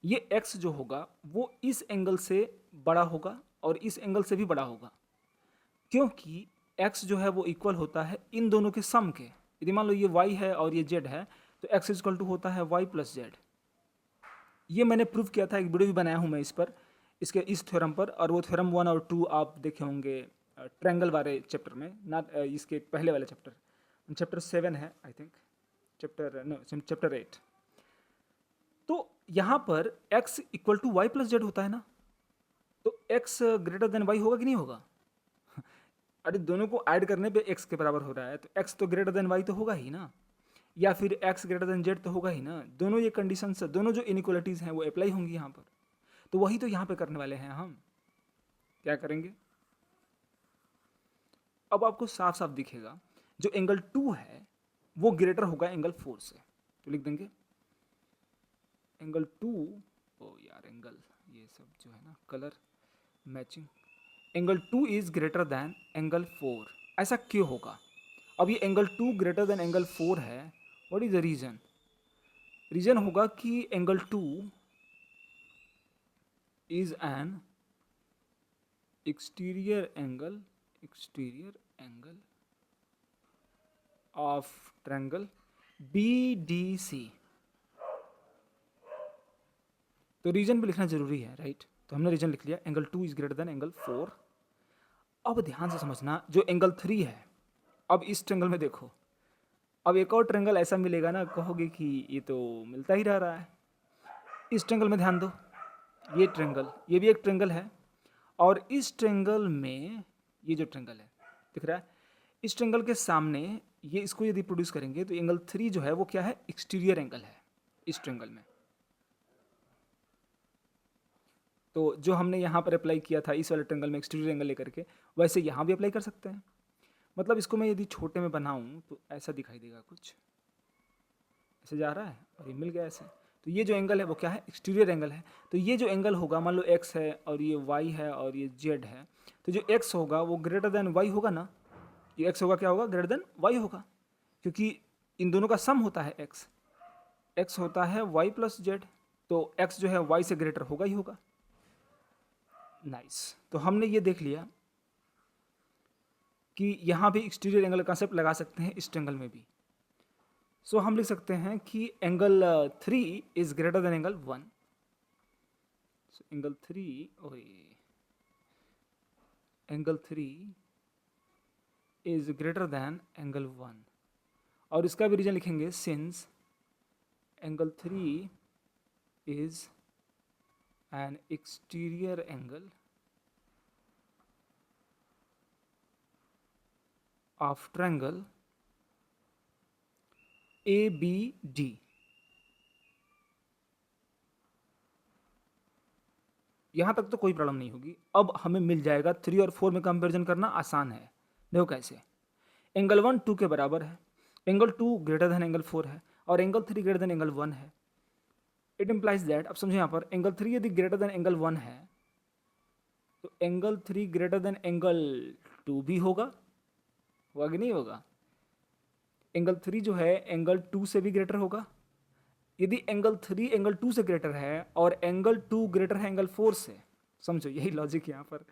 ये एक्स जो होगा वो इस एंगल से बड़ा होगा और इस एंगल से भी बड़ा होगा, क्योंकि एक्स जो है वो इक्वल होता है इन दोनों के सम के. यदि मान लो ये वाई है और ये जेड है, तो एक्स इक्वल टू होता है वाई प्लस जेड. ये मैंने प्रूव किया था, एक वीडियो भी बनाया हूँ मैं इस पर, इसके इस थ्योरम पर. और वो थ्योरम 1 और 2 आप देखे होंगे ट्रायंगल वाले चैप्टर में, ना इसके पहले वाले चैप्टर, चैप्टर 7 है आई थिंक, चैप्टर 8. तो यहाँ पर x equal to Y plus z होता है ना, तो x ग्रेटर देन y होगा कि नहीं होगा? अरे दोनों को ऐड करने पे x के बराबर हो रहा है, तो x तो ग्रेटर देन y तो होगा ही ना, या फिर x ग्रेटर देन z तो होगा ही ना. दोनों ये कंडीशंस, दोनों जो इनइक्वलिटीज़ हैं वो अप्लाई होंगी यहाँ पर. तो वही तो यहाँ पे करने वाले हैं हम. क्या करेंगे? अब आपको साफ साफ दिखेगा, जो एंगल 2 है वो ग्रेटर होगा एंगल 4 से. तो लिख देंगे एंगल 2, ओ यार एंगल, ये सब जो है ना colour matching, angle 2 is greater then angle 4. ऐसा क्यों होगा? अब ये एंगल 2 ग्रेटर दैन एंगल 4 है, what is the reason? Reason होगा कि angle 2 is an exterior angle of triangle BDC. तो रीजन भी लिखना जरूरी है, राइट. तो हमने रीजन लिख लिया, angle 2 is greater than angle 4. अब ध्यान से समझना, जो एंगल 3 है, अब इस ट्रायंगल में देखो, अब एक और ट्रायंगल ऐसा मिलेगा ना, कहोगे कि ये तो मिलता ही रह रहा है. इस ट्रायंगल में ध्यान दो, ये ट्रायंगल, ये भी एक ट्रायंगल है, और इस ट्रायंगल में ये जो ट्रायंगल है दिख रहा है, इस ट्रायंगल के सामने ये, इसको यदि प्रोड्यूस करेंगे तो एंगल 3 जो है वो क्या है? एक्सटीरियर एंगल है इस ट्रायंगल में. तो जो हमने यहाँ पर अप्लाई किया था इस वाले ट्रायंगल में एक्सटीरियर एंगल लेकर के, वैसे यहाँ भी अप्लाई कर सकते हैं. मतलब इसको मैं यदि छोटे में बनाऊँ तो ऐसा दिखाई देगा, कुछ ऐसे जा रहा है और ये मिल गया ऐसे. तो ये जो एंगल है वो क्या है? एक्सटीरियर एंगल है. तो ये जो एंगल होगा, मान लो x है और ये y है और ये z है, तो जो x होगा वो ग्रेटर देन y होगा ना. ये x होगा, क्या होगा? ग्रेटर देन y होगा, क्योंकि इन दोनों का सम होता है x होता है y प्लस जेड, तो x जो है y से ग्रेटर होगा ही होगा. नाइस. तो हमने ये देख लिया कि यहाँ भी एक्सटीरियर एंगल कंसेप्ट लगा सकते हैं इस ट्रायंगल में भी. सो हम लिख सकते हैं कि angle 3 is greater than angle 1. So angle 3 is greater than angle 1. और इसका भी रीजन लिखेंगे, since angle 3 is an exterior angle of triangle ABD. यहाँ तक तो कोई प्रॉब्लम नहीं होगी. अब हमें मिल जाएगा 3 और 4 में कंपैरिजन करना आसान है. देखो कैसे, एंगल 1 2 के बराबर है, एंगल 2 ग्रेटर देन एंगल 4 है, और एंगल 3 ग्रेटर देन एंगल 1 है. इट इम्प्लाइज दैट, अब समझो यहाँ पर एंगल 3 यदि ग्रेटर देन एंगल 1 है तो एंगल 3 ग्रेटर देन एंगल 2 भी होगा कि नहीं होगा? एंगल 3 जो है एंगल 2 से भी ग्रेटर होगा। यदि एंगल 3 एंगल 2 से ग्रेटर है और एंगल 2 ग्रेटर है एंगल 4 से, समझो यही लॉजिक यहाँ पर,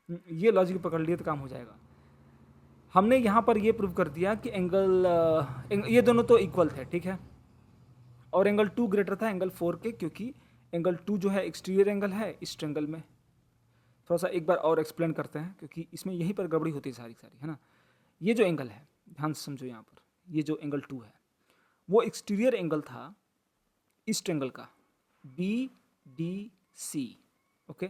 ये लॉजिक पकड़ लिए तो काम हो जाएगा। हमने यहाँ पर ये प्रूव कर दिया कि ये दोनों तो इक्वल थे, ठीक है, और एंगल 2 ग्रेटर था एंगल 4 के, क्योंकि एंगल 2 जो है एक्सटीरियर एंगल है इस ट्रायंगल में। थोड़ा सा एक बार और एक्सप्लेन करते हैं क्योंकि इसमें यहीं पर गड़बड़ी होती है सारी सारी, है ना। ये जो एंगल है, ध्यान से समझो यहाँ पर, ये जो एंगल 2 है वो एक्सटीरियर एंगल था इस ट्रायंगल का, बी डी सी, ओके।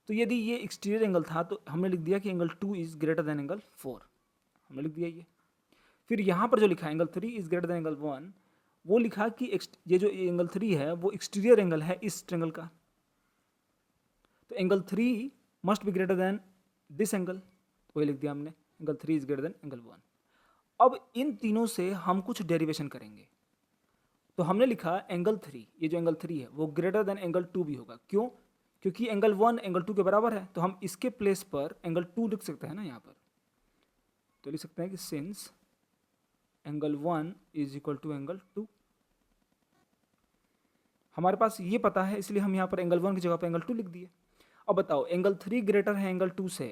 तो यदि ये एक्सटीरियर एंगल था तो हमने लिख दिया कि angle 2 is greater than angle 4, हमने लिख दिया ये। फिर यहाँ पर जो लिखा है angle 3 is greater than angle 1, वो लिखा कि ये जो एंगल 3 है वो एक्सटीरियर एंगल है इस ट्रायंगल का, तो angle 3 must be greater then this angle, तो वही लिख दिया हमने, angle 3 is greater than angle 1। अब इन तीनों से हम कुछ डेरिवेशन करेंगे, तो हमने लिखा एंगल 3, ये जो एंगल 3 है वो ग्रेटर देन एंगल 2 भी होगा। क्यों? क्योंकि एंगल 1 एंगल 2 के बराबर है, तो हम इसके प्लेस पर एंगल 2 लिख सकते हैं ना यहाँ पर, तो लिख सकते हैं कि since angle 1 is equal to angle 2। हमारे पास ये पता है इसलिए हम यहाँ पर एंगल 1 की जगह पर एंगल 2 लिख दिए। अब बताओ एंगल 3 ग्रेटर है एंगल 2 से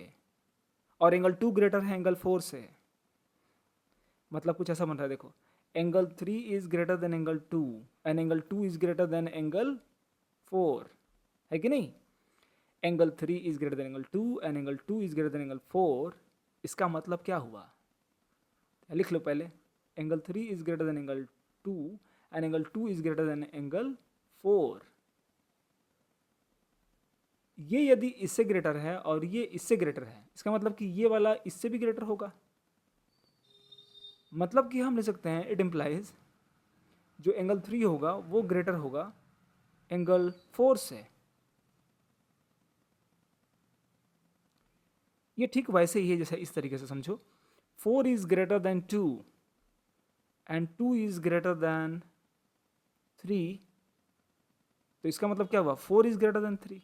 और एंगल 2 ग्रेटर है एंगल 4 से, मतलब कुछ ऐसा बन रहा है, देखो angle 3 is greater than angle 2 and angle 2 is greater than angle 4, है कि नहीं? Angle 3 is greater than angle 2 and angle 2 is greater than angle 4, इसका मतलब क्या हुआ? लिख लो पहले, angle 3 is greater than angle 2 and angle 2 is greater than angle 4। ये यदि इससे ग्रेटर है और ये इससे ग्रेटर है, इसका मतलब कि ये वाला इससे भी ग्रेटर होगा। मतलब कि हम ले सकते हैं इट इम्प्लाइज जो एंगल 3 होगा वो ग्रेटर होगा एंगल 4 से। ये ठीक वैसे ही है जैसे इस तरीके से समझो, 4 is greater then 2 and 2 is greater then 3, तो इसका मतलब क्या हुआ? 4 is greater then 3,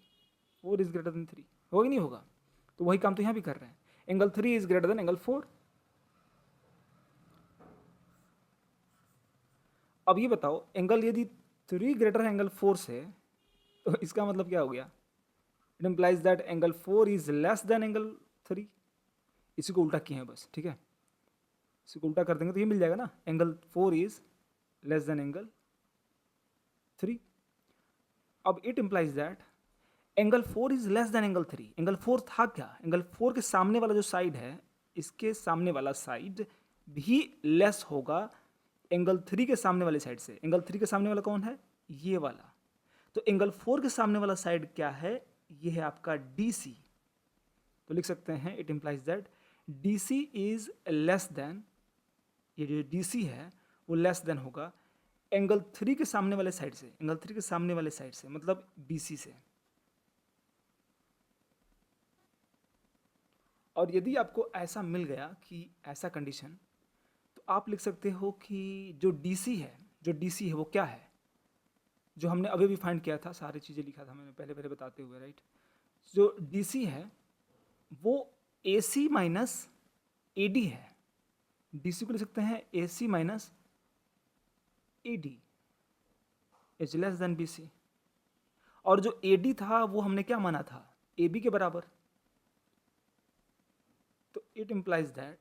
4 is greater then 3 होगा कि नहीं होगा? तो वही काम तो यहाँ भी कर रहे हैं, angle 3 is greater than angle 4। अब ये बताओ एंगल यदि 3 ग्रेटर है एंगल 4 से, तो इसका मतलब क्या हो गया? It implies that angle 4 is less then angle 3। इसी को उल्टा किए हैं बस, ठीक है, इसी को उल्टा कर देंगे तो ये मिल जाएगा ना, angle 4 is less then angle 3। अब it implies that angle 4 is less then angle 3। Angle 4 था क्या? एंगल 4 के सामने वाला जो साइड है, इसके सामने वाला साइड भी लेस होगा एंगल 3 के सामने वाले साइड से। एंगल 3 के सामने वाला कौन है? ये वाला। तो एंगल 4 के सामने वाला साइड क्या है? ये है आपका DC। तो लिख सकते हैं it implies that DC is less then, ये जो DC है वो लेस देन होगा एंगल 3 के सामने वाले साइड से, एंगल 3 के सामने वाले साइड से मतलब BC से। और यदि आपको ऐसा मिल गया कि ऐसा कंडीशन, तो आप लिख सकते हो कि जो DC है, जो DC है वो क्या है? जो हमने अभी भी फाइंड किया था, सारी चीज़ें लिखा था मैंने पहले पहले बताते हुए, राइट। जो DC है वो AC माइनस AD है। DC को लिख सकते हैं AC minus AD is less then BC। और जो AD था वो हमने क्या माना था? AB के बराबर। तो it implies that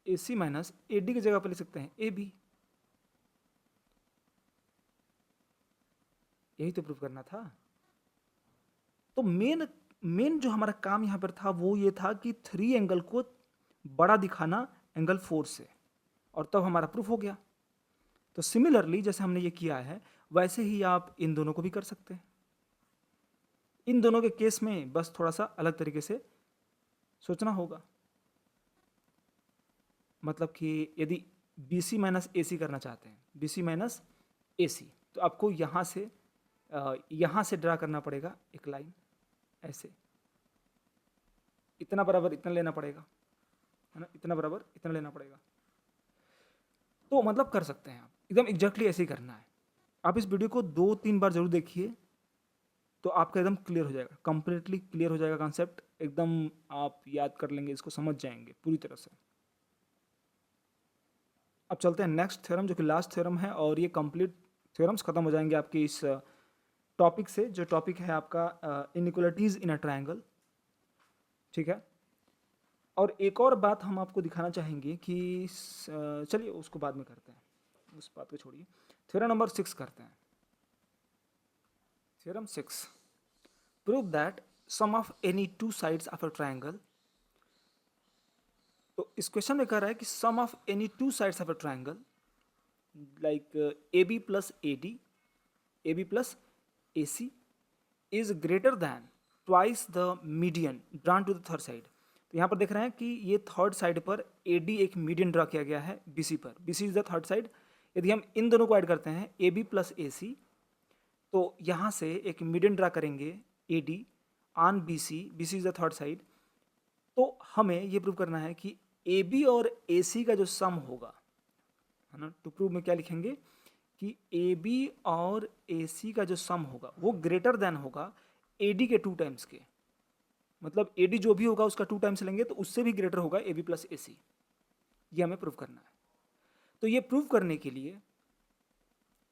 AC minus AD की जगह पर लिख सकते हैं AB। यही तो प्रूव करना था। तो मेन जो हमारा काम यहाँ पर था वो ये था कि 3 एंगल को बड़ा दिखाना एंगल 4 से, और तब हमारा प्रूफ हो गया। तो सिमिलरली जैसे हमने ये किया है वैसे ही आप इन दोनों को भी कर सकते हैं। इन दोनों के केस में बस थोड़ा सा अलग तरीके से सोचना होगा। मतलब कि यदि BC माइनस AC करना चाहते हैं, BC माइनस AC, तो आपको यहाँ से ड्रा करना पड़ेगा एक लाइन ऐसे, इतना बराबर इतना लेना पड़ेगा, है ना, इतना बराबर इतना लेना पड़ेगा। तो मतलब कर सकते हैं आप, एकदम एग्जैक्टली ऐसे ही करना है। आप इस वीडियो को 2-3 बार जरूर देखिए, तो आपका एकदम क्लियर हो जाएगा, कंप्लीटली क्लियर हो जाएगा कॉन्सेप्ट, एकदम आप याद कर लेंगे, इसको समझ जाएंगे पूरी तरह से। अब चलते हैं नेक्स्ट थ्योरम, जो कि लास्ट थ्योरम है, और ये कंप्लीट थ्योरम्स खत्म हो जाएंगे आपके इस टॉपिक से, जो टॉपिक है आपका इनइक्वालिटीज इन अ ट्रायंगल। ठीक है, और एक और बात हम आपको दिखाना चाहेंगे कि चलिए उसको बाद में करते हैं, उस बात को छोड़िए। थ्योरम नंबर 6 करते हैं। Theorem 6, prove that sum of any two sides of a triangle. तो इस क्वेश्चन में कह रहा है कि sum of any two sides of a triangle like AB plus AD, AB plus AC is greater than twice the median drawn to the third side। तो यहाँ पर देख रहे हैं कि ये थर्ड साइड पर AD एक मीडियन ड्रा किया गया है BC पर, BC is the third side. यदि हम इन दोनों को ऐड करते हैं AB प्लस AC, तो यहाँ से एक मीडियन ड्रा करेंगे AD on BC, BC is the third side. तो हमें ये प्रूव करना है कि AB और AC का जो सम होगा, है ना, टू प्रूव में क्या लिखेंगे कि AB और AC का जो सम होगा वो ग्रेटर देन होगा AD के 2 टाइम्स के। मतलब AD जो भी होगा उसका 2 टाइम्स लेंगे तो उससे भी ग्रेटर होगा AB प्लस AC। ये हमें प्रूव करना है। तो ये प्रूव करने के लिए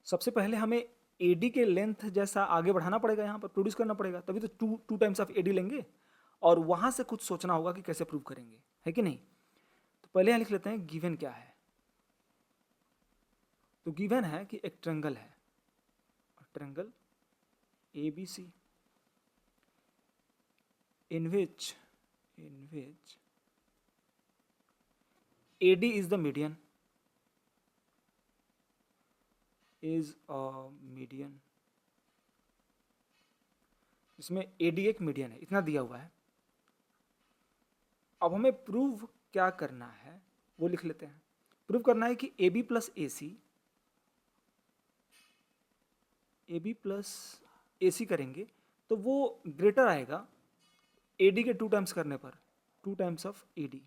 सबसे पहले हमें AD के लेंथ जैसा आगे बढ़ाना पड़ेगा, यहाँ पर प्रोड्यूस करना पड़ेगा, तभी तो 2 टाइम्स ऑफ AD लेंगे, और वहाँ से कुछ सोचना होगा कि कैसे प्रूव करेंगे, है कि नहीं। तो पहले यहाँ लिख लेते हैं गिवन क्या है। तो गिवन है कि एक ट्रायंगल है, triangle ABC in which AD is the median, इसमें AD एक मीडियन है, इतना दिया हुआ है। अब हमें प्रूव क्या करना है वो लिख लेते हैं। प्रूव करना है कि AB प्लस AC करेंगे तो वो ग्रेटर आएगा AD के 2 टाइम्स करने पर, 2 टाइम्स ऑफ AD।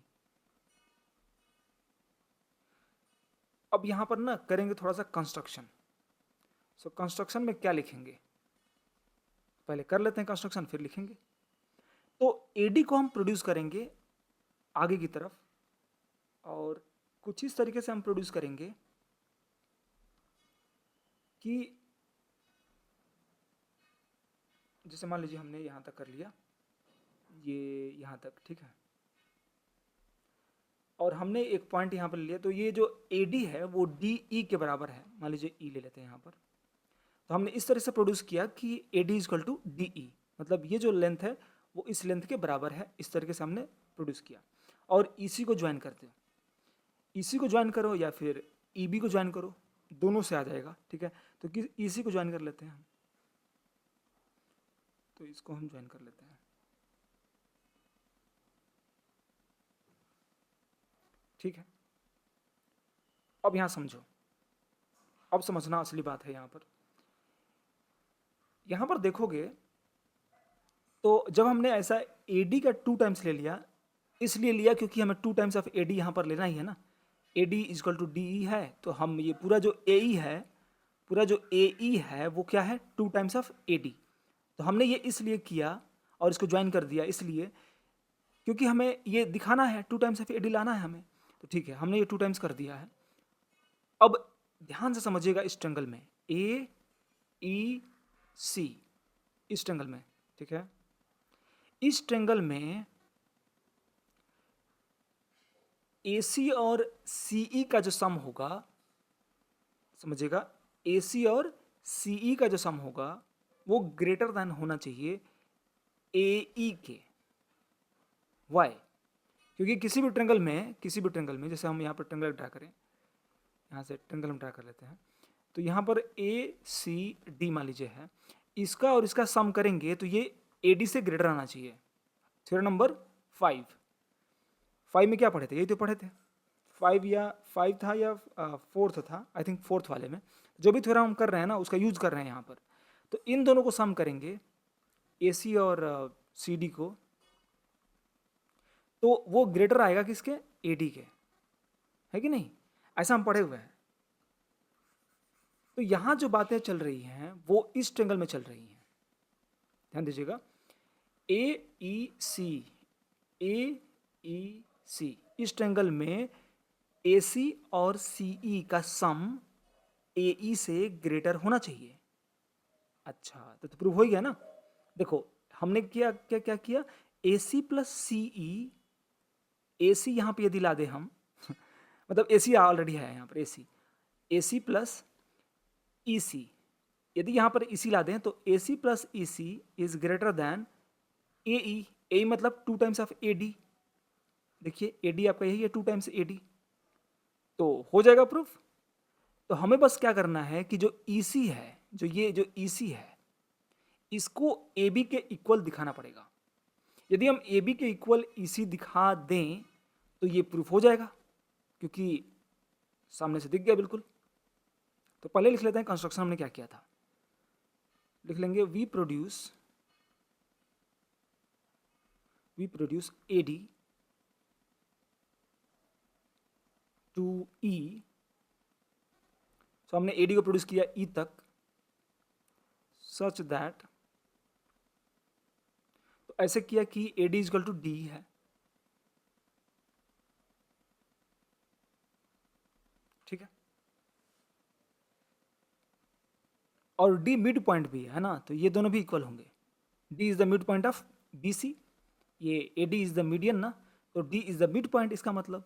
अब यहाँ पर ना करेंगे थोड़ा सा कंस्ट्रक्शन। सो कंस्ट्रक्शन में क्या लिखेंगे, पहले कर लेते हैं कंस्ट्रक्शन फिर लिखेंगे। तो AD को हम प्रोड्यूस करेंगे आगे की तरफ, और कुछ इस तरीके से हम प्रोड्यूस करेंगे कि जैसे मान लीजिए हमने यहाँ तक कर लिया, ये यहाँ तक, ठीक है, और हमने एक पॉइंट यहाँ पर लिया, तो ये जो AD है वो DE के बराबर है, मान लीजिए E ले लेते हैं यहाँ पर। तो हमने इस तरह से प्रोड्यूस किया कि AD is equal to DE, मतलब ये जो लेंथ है वो इस लेंथ के बराबर है, इस तरीके से हमने प्रोड्यूस किया। और EC को ज्वाइन करते हो, EC को ज्वाइन करो या फिर EB को ज्वाइन करो, दोनों से आ जाएगा, ठीक है। तो EC को ज्वाइन कर लेते हैं हम, तो इसको हम ज्वाइन कर लेते हैं, ठीक है। अब यहाँ समझो, अब समझना असली बात है। यहाँ पर देखोगे तो जब हमने ऐसा AD का 2 टाइम्स ले लिया, इसलिए लिया क्योंकि हमें 2 टाइम्स ऑफ AD यहाँ पर लेना ही है ना। AD इजकल टू DE है, तो हम ये पूरा जो AE है, पूरा जो AE है वो क्या है, 2 टाइम्स ऑफ AD। तो हमने ये इसलिए किया और इसको ज्वाइन कर दिया इसलिए क्योंकि हमें ये दिखाना है 2 टाइम्स ऑफ AD लाना है हमें, तो ठीक है हमने ये 2 टाइम्स कर दिया है। अब ध्यान से समझिएगा, इस ट्रायंगल में AEC, इस ट्रायंगल में, ठीक है, इस ट्रायंगल में AC और CE का जो सम होगा, समझिएगा, AC और CE का जो सम होगा वो ग्रेटर देन होना चाहिए AE के। वाई? क्योंकि किसी भी ट्रायंगल में जैसे हम यहाँ पर ट्रायंगल ड्रा करें, यहाँ से ट्रायंगल हम ड्रा कर लेते हैं, तो यहाँ पर ACD मान लीजिए है, इसका और इसका सम करेंगे तो ये AD से ग्रेटर आना चाहिए। थ्योरम नंबर 5 में क्या पढ़े थे, यही तो पढ़े थे, 5 था या 4th था, आई थिंक 4th वाले में। जो भी थ्योरम हम कर रहे हैं ना उसका यूज कर रहे हैं यहाँ पर। तो इन दोनों को सम करेंगे AC और CD को, तो वो ग्रेटर आएगा किसके, AD के, है कि नहीं, ऐसा हम पढ़े हुए हैं। तो यहाँ जो बातें चल रही हैं वो इस ट्रेंगल में चल रही हैं, ध्यान दीजिएगा। ए ई सी, ए ई सी, इस ट्रेंगल में ए सी और सी ई का सम ए ई से ग्रेटर होना चाहिए। अच्छा, तो प्रूव हो गया ना। देखो हमने क्या क्या क्या किया, ए सी प्लस सी ई, ए सी यहाँ पे यदि ला दे हम मतलब ए सी ऑलरेडी है यहाँ पर, ए सी प्लस ई सी, यदि यहाँ पर ई सी ला दें तो A C plus E C is greater than A E, ए मतलब 2 टाइम्स ऑफ ए डी। देखिए ए डी आपका यही है, 2 टाइम्स ए डी, तो हो जाएगा प्रूफ। तो हमें बस क्या करना है कि जो ई सी है, जो ई सी है, इसको ए बी के इक्वल दिखाना पड़ेगा। यदि हम ए बी के इक्वल ई सी दिखा दें तो ये प्रूफ हो जाएगा, क्योंकि सामने से दिख गया बिल्कुल। तो पहले लिख लेते हैं कंस्ट्रक्शन हमने क्या किया था। लिख लेंगे we produce A D to E, so हमने ए डी को प्रोड्यूस किया ई तक, सच दैट, तो ऐसे किया कि A D equal to D है, ठीक है, और डी मिड पॉइंट भी है ना, तो ये दोनों भी इक्वल होंगे। D is the mid point of B C, ये A D is the median ना, तो D is the mid point. इसका मतलब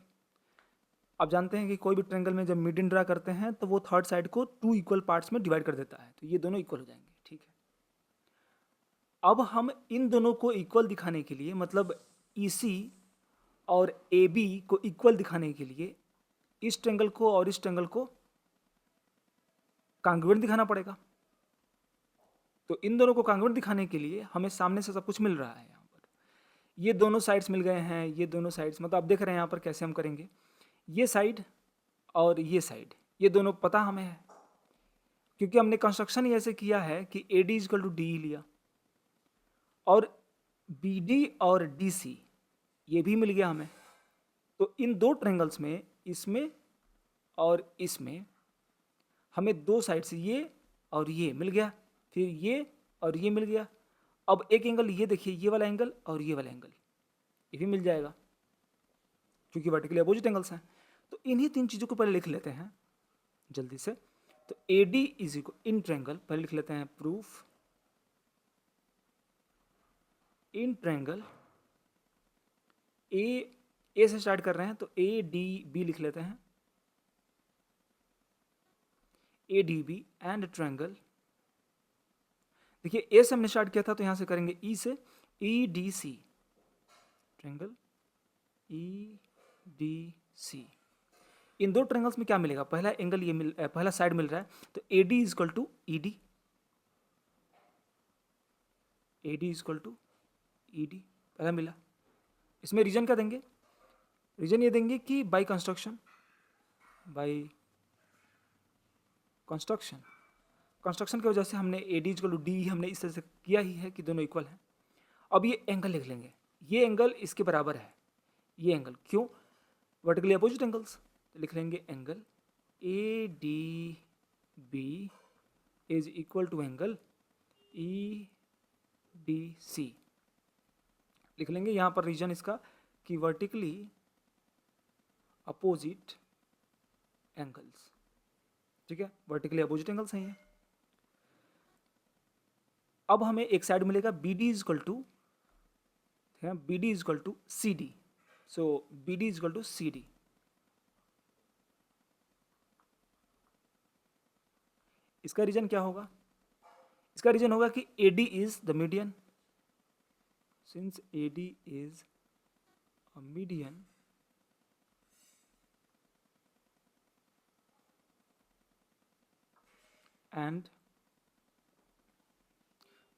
आप जानते हैं कि कोई भी ट्रायंगल में जब मीडियन ड्रा करते हैं तो वो थर्ड साइड को 2 इक्वल पार्ट्स में डिवाइड कर देता है, तो ये दोनों इक्वल हो जाएंगे, ठीक है। अब हम इन दोनों को इक्वल दिखाने के लिए, मतलब ई सी और ए बी को इक्वल दिखाने के लिए इस ट्रायंगल को और इस ट्रायंगल को कांग्रुएंट दिखाना पड़ेगा। तो इन दोनों को कांग्रुएंट दिखाने के लिए हमें सामने से सब कुछ मिल रहा है। यहाँ पर ये दोनों साइड्स मिल गए हैं, ये दोनों साइड्स, मतलब आप देख रहे हैं यहाँ पर कैसे हम करेंगे। ये साइड और ये साइड, ये दोनों पता हमें है, क्योंकि हमने कंस्ट्रक्शन ही ऐसे किया है कि A D equal to D लिया, और बी डी और डी सी ये भी मिल गया हमें। तो इन दो ट्रायंगल्स में, इसमें और इसमें, हमें दो साइड से ये और ये मिल गया, फिर ये और ये मिल गया। अब एक एंगल ये देखिए, ये वाला एंगल और ये वाला एंगल, ये भी मिल जाएगा क्योंकि वर्टिकली अपोजिट एंगल्स हैं। तो इन्हीं 3 चीज़ों को पहले लिख लेते हैं जल्दी से। तो A D is equal in triangle, पहले लिख लेते हैं प्रूफ इन ट्रायंगल ए से स्टार्ट कर रहे हैं तो ए डी बी लिख लेते हैं, A D B and triangle. देखिए ए से हमने स्टार्ट किया था तो यहां से करेंगे ई से, E D C, triangle E D C. इन दो ट्रायंगल्स में क्या मिलेगा, पहला एंगल ये पहला साइड मिल रहा है, तो A D equal to E D, A D equal to E D पहला मिला। इसमें रीजन क्या देंगे, रीजन ये देंगे कि बाय कंस्ट्रक्शन, कंस्ट्रक्शन की वजह से हमने A D equal to D हमने इस तरह से किया ही है कि दोनों इक्वल हैं। अब ये एंगल लिख लेंगे, ये एंगल इसके बराबर है, ये एंगल क्यों, वर्टिकली अपोजिट एंगल्स, तो लिख लेंगे angle A D B is equal to angle E D C. लिख लेंगे यहाँ पर रीजन इसका कि वर्टिकली अपोजिट एंगल्स, ठीक है, वर्टिकली अपोजिट एंगल्स हैं ये। अब हमें एक साइड मिलेगा B D equal to, B D equal to C D, so B D equal to C D. इसका रीजन क्या होगा, इसका रीजन होगा कि A D is the median, since A D is a median and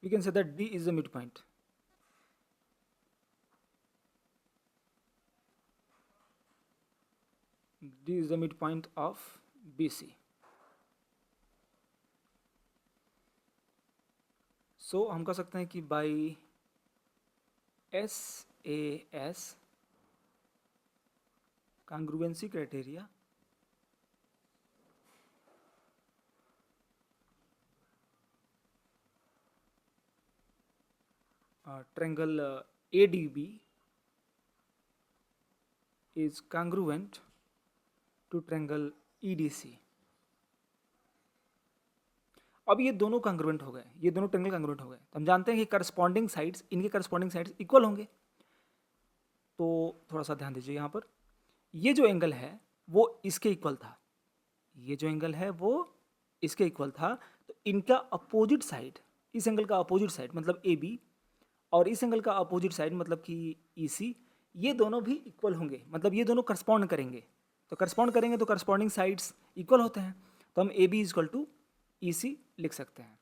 we can say that D is the midpoint. D is the midpoint of BC. So हम कह सकते हैं कि by SAS congruency criteria triangle ADB is congruent to triangle EDC. अब ये दोनों congruent हो गए, ये दोनों ट्रायंगल congruent हो गए, तो हम जानते हैं कि करस्पॉन्डिंग साइड्स, इनके करस्पॉन्डिंग साइड्स इक्वल होंगे। तो थोड़ा सा ध्यान दीजिए यहाँ पर, ये जो एंगल है वो इसके इक्वल था, ये जो एंगल है वो इसके इक्वल था, तो इनका अपोजिट साइड, इस एंगल का अपोजिट साइड मतलब AB और इस एंगल का अपोजिट साइड मतलब कि EC, ये दोनों भी इक्वल होंगे, मतलब ये दोनों करस्पॉन्ड करेंगे। तो करस्पॉन्ड करेंगे तो करस्पॉन्डिंग साइड्स इक्वल होते हैं, तो हम AB इक्वल टू EC लिख सकते हैं।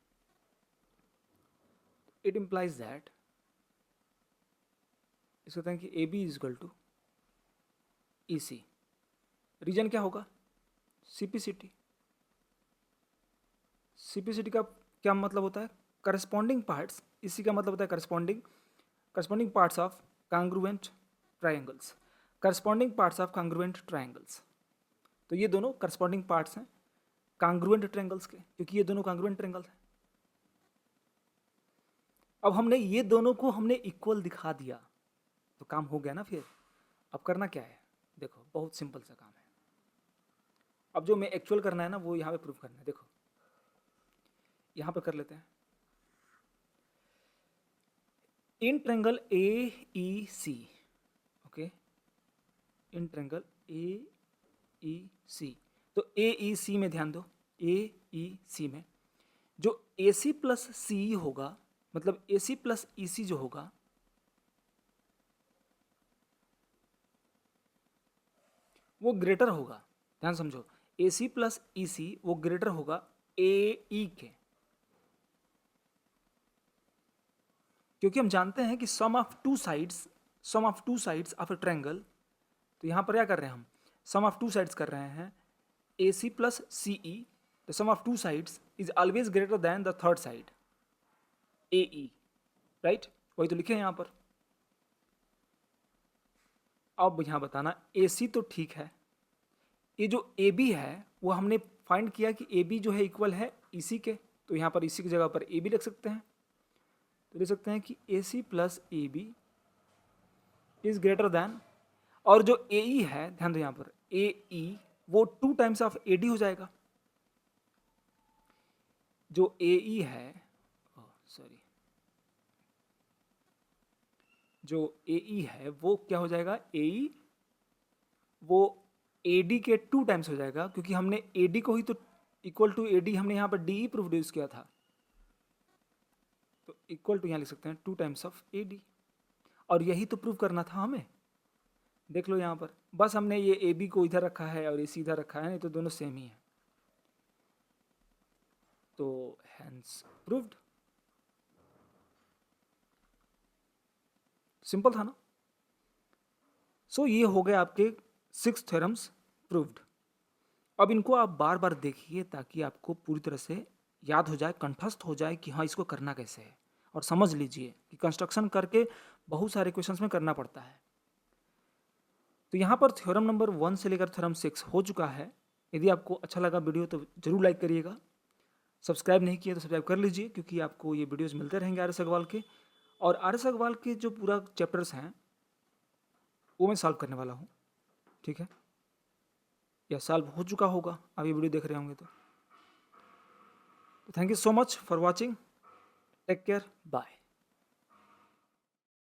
इट इम्प्लाइज दैट, इसको कहते हैं कि AB equal to EC। Reason क्या होगा? CPCT। CPCT का क्या मतलब होता है? करस्पॉन्डिंग पार्ट्स, इसी का मतलब होता है corresponding parts of congruent triangles, corresponding parts of congruent triangles. तो ये दोनों करस्पॉन्डिंग पार्ट्स हैं कॉन्ग्रुएंट ट्रायंगल्स के, क्योंकि ये दोनों कॉन्ग्रुएंट ट्रायंगल्स हैं। अब हमने ये दोनों को हमने इक्वल दिखा दिया, तो काम हो गया ना। फिर अब करना क्या है? देखो बहुत सिंपल सा काम है। अब जो मैं एक्चुअल करना है ना वो यहाँ पे प्रूफ करना है। देखो यहाँ पर कर लेते हैं। In triangle AEC, okay, in triangle AEC, तो AEC में ध्यान दो, AEC में जो AC प्लस CE होगा, मतलब AC प्लस EC जो होगा, वो ग्रेटर होगा। ध्यान समझो, AC प्लस EC वो ग्रेटर होगा AE के, क्योंकि हम जानते हैं कि sum of two sides of a triangle, तो यहाँ पर क्या कर रहे हैं हम? सम ऑफ टू साइड्स कर रहे हैं, AC plus CE, the sum of two sides is always greater than the third side AE, right? वही तो लिखे हैं यहाँ पर। अब यहाँ बताना, AC तो ठीक है, ये जो AB है वो हमने फाइंड किया कि AB जो है इक्वल है EC के, तो यहाँ पर EC की जगह पर AB लिख सकते हैं। तो लिख सकते हैं कि AC plus AB is greater then, और जो AE है, ध्यान दो यहाँ पर, AE वो 2 टाइम्स ऑफ AD हो जाएगा। जो AE है, सॉरी, जो AE है वो क्या हो जाएगा? AE वो AD के 2 टाइम्स हो जाएगा, क्योंकि हमने AD को ही तो इक्वल टू AD हमने यहाँ पर DE प्रोड्यूस किया था, तो इक्वल टू यहाँ लिख सकते हैं 2 टाइम्स ऑफ AD, और यही तो प्रूव करना था हमें। देख लो यहाँ पर, बस हमने ये AB को इधर रखा है और AC इधर रखा है, नहीं तो दोनों सेम ही है। तो हैंस प्रूव्ड। सिंपल था ना। सो ये हो गए आपके 6 थ्योरम्स प्रूव्ड। अब इनको आप बार बार देखिए ताकि आपको पूरी तरह से याद हो जाए, कंठस्थ हो जाए कि हाँ इसको करना कैसे है, और समझ लीजिए कि कंस्ट्रक्शन करके बहुत सारे क्वेश्चंस में करना पड़ता है। तो यहाँ पर थ्योरम नंबर 1 से लेकर थ्योरम 6 हो चुका है। यदि आपको अच्छा लगा वीडियो तो जरूर लाइक करिएगा, सब्सक्राइब नहीं किया तो सब्सक्राइब कर लीजिए, क्योंकि आपको ये वीडियोस मिलते रहेंगे आर एस अग्रवाल के। और आर एस अग्रवाल के जो पूरा चैप्टर्स हैं वो मैं सॉल्व करने वाला हूँ, ठीक है, या सॉल्व हो चुका होगा, आप ये वीडियो देख रहे होंगे तो thank you so much for watching, take care, bye.